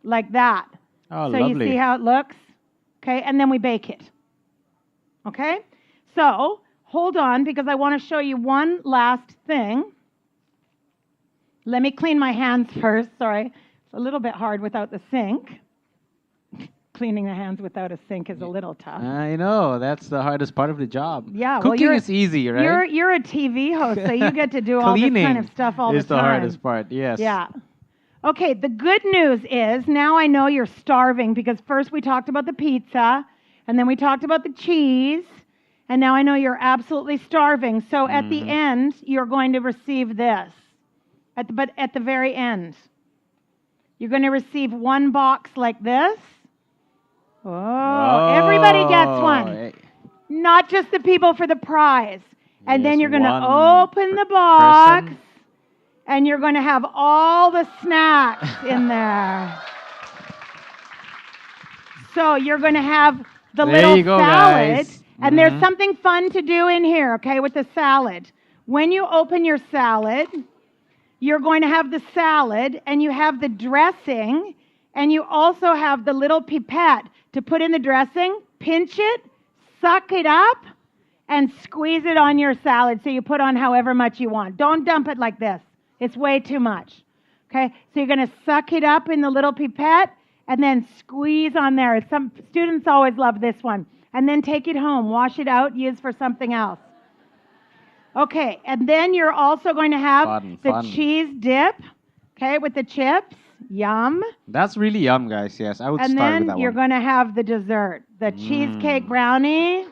like that.
Oh,
So
lovely.
you see how it looks? Okay, and then we bake it. Okay? So, hold on because I want to show you one last thing. Let me clean my hands first. Sorry. It's a little bit hard without the sink. Cleaning the hands without a sink is a little tough.
I know, that's the hardest part of the job.
Yeah, well,
Cooking is easy, right?
You're a TV host, so you get to do all this kind of stuff all the time.
is the hardest part, yes.
Yeah. Okay, the good news is now I know you're starving because first we talked about the pizza, and then we talked about the cheese, and now I know you're absolutely starving. So at the end, you're going to receive this. But at the very end, you're going to receive one box like this. Oh, everybody gets one. Not just the people for the prize. And then
Yes,
you're going to
one
open the box,
person.
and you're going to have all the snacks in there. So you're going to have the
There
little
you go,
salad.
guys.
And there's something fun to do in here, okay, with the salad. When you open your salad, you're going to have the salad, and you have the dressing, and you also have the little pipette to put in the dressing, pinch it, suck it up, and squeeze it on your salad. So you put on however much you want. Don't dump it like this. It's way too much. Okay? So you're going to suck it up in the little pipette and then squeeze on there. Some students always love this one. And then take it home, wash it out, use for something else. Okay, and then you're also going to have the cheese dip, okay, with the chips. Yum.
That's really yum, guys. Yes, I would
And
start with
then
that
you're
one.
going to have the dessert, the cheesecake brownie.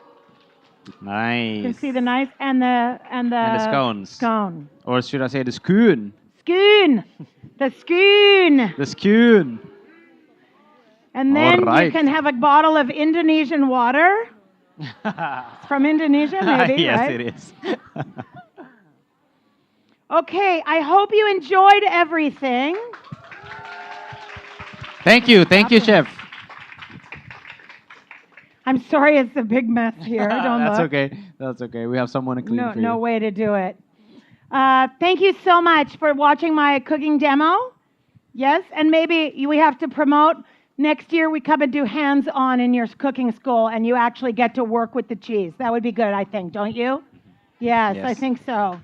Nice.
You can see the nice and the
scones.
Scone.
Or should I say the spoon?
Spoon. The spoon.
The spoon.
And then
All right.
you can have a bottle of Indonesian water. It's from Indonesia, maybe,
yes,
right?
it is.
Okay, I hope you enjoyed everything.
Thank you, Chef.
I'm sorry it's a big mess here. Don't
That's
look.
okay. That's okay. We have someone to clean
No,
for you.
no way to do it. Thank you so much for watching my cooking demo. Yes, and maybe we have to promote next year we come and do hands-on in your cooking school, and you actually get to work with the cheese. That would be good, I think, don't you? Yes, I
Yes.
think so.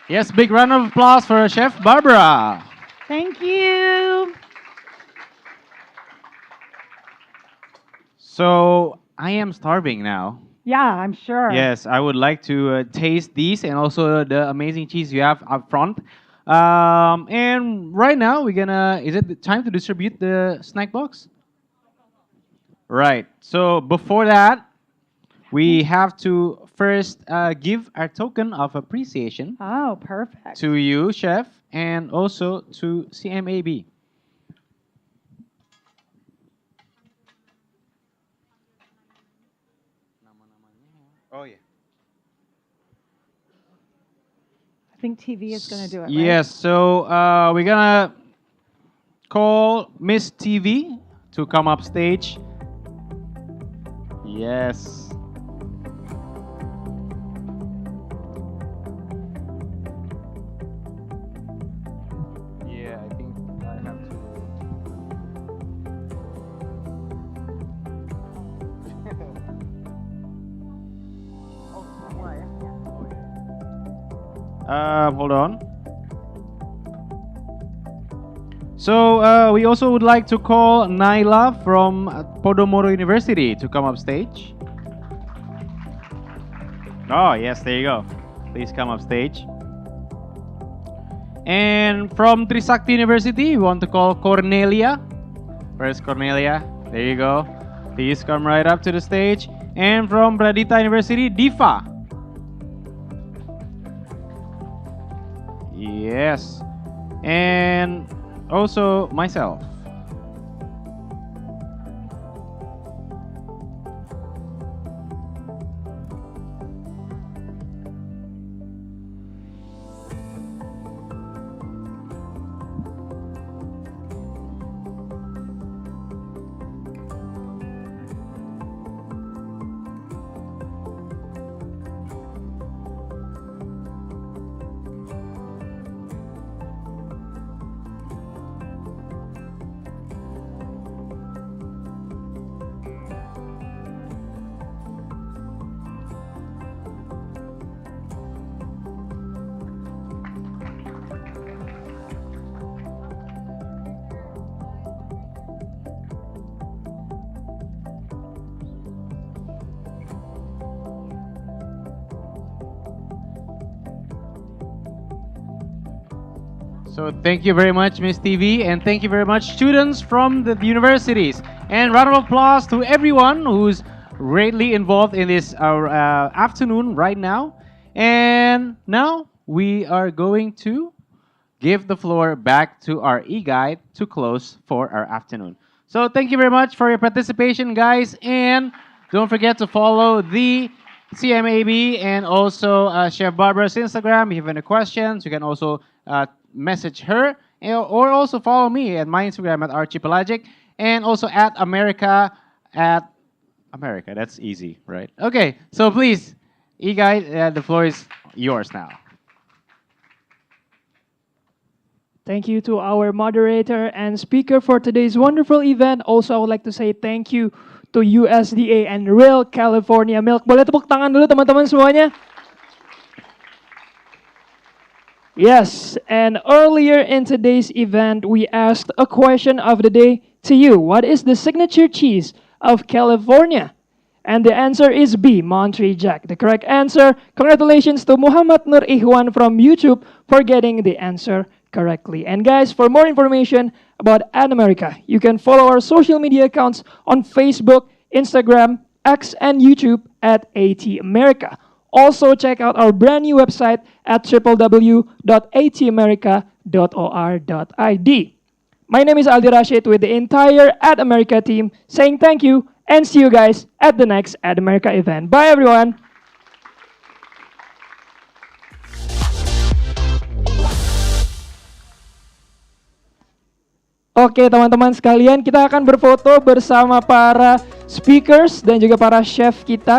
Yes, big round of applause for Chef Barbara.
Thank you.
So I am starving now.
Yeah, I'm sure.
Yes, I would like to taste these and also the amazing cheese you have up front. And right now we're gonna. Is it the time to distribute the snack box? Right. So before that, we have to first give our token of appreciation
Oh, perfect.
to you, Chef, and also to CMAB. Oh yeah.
I think TV is going to do it, right?
Yes. So we're gonna call Miss TV to come up stage. Yes. Yeah, I think I have to. Hold on. So we also would like to call Naila from Podomoro University to come up stage. Oh yes, there you go. Please come up stage. And from Trisakti University, we want to call Cornelia. Where's Cornelia? There you go. Please come right up to the stage. And from Pradita University, Diva. Yes. And also myself. So thank you very much, Miss TV, and thank you very much, students from the universities. And round of applause to everyone who's greatly involved in this afternoon right now. And now we are going to give the floor back to our e-guide to close for our afternoon. So thank you very much for your participation, guys, and don't forget to follow the CMAB and also Chef Barbara's Instagram. If you have any questions, you can also message her or also follow me at my Instagram at Archipelagic and also at America at America. That's easy, right? Okay, so please, e-guide, the floor is yours now.
Thank you to our moderator and speaker for today's wonderful event. Also, I would like to say thank you to USDA and Real California Milk. Boleh tepuk tangan dulu teman-teman semuanya? Yes, and earlier in today's event, we asked a question of the day to you. What is the signature cheese of California? And the answer is B, Monterey Jack. The correct answer. Congratulations to Muhammad Nur Ihwan from YouTube for getting the answer correctly. And guys, for more information about Ad America, you can follow our social media accounts on Facebook, Instagram, X, and YouTube at AT America. Also, check out our brand new website at www.atamerica.or.id. My name is Aldi Rashid with the entire Ad America team saying thank you and see you guys at the next Ad America event. Bye, everyone. Oke, teman-teman sekalian, kita akan berfoto bersama para speakers dan juga para chef kita.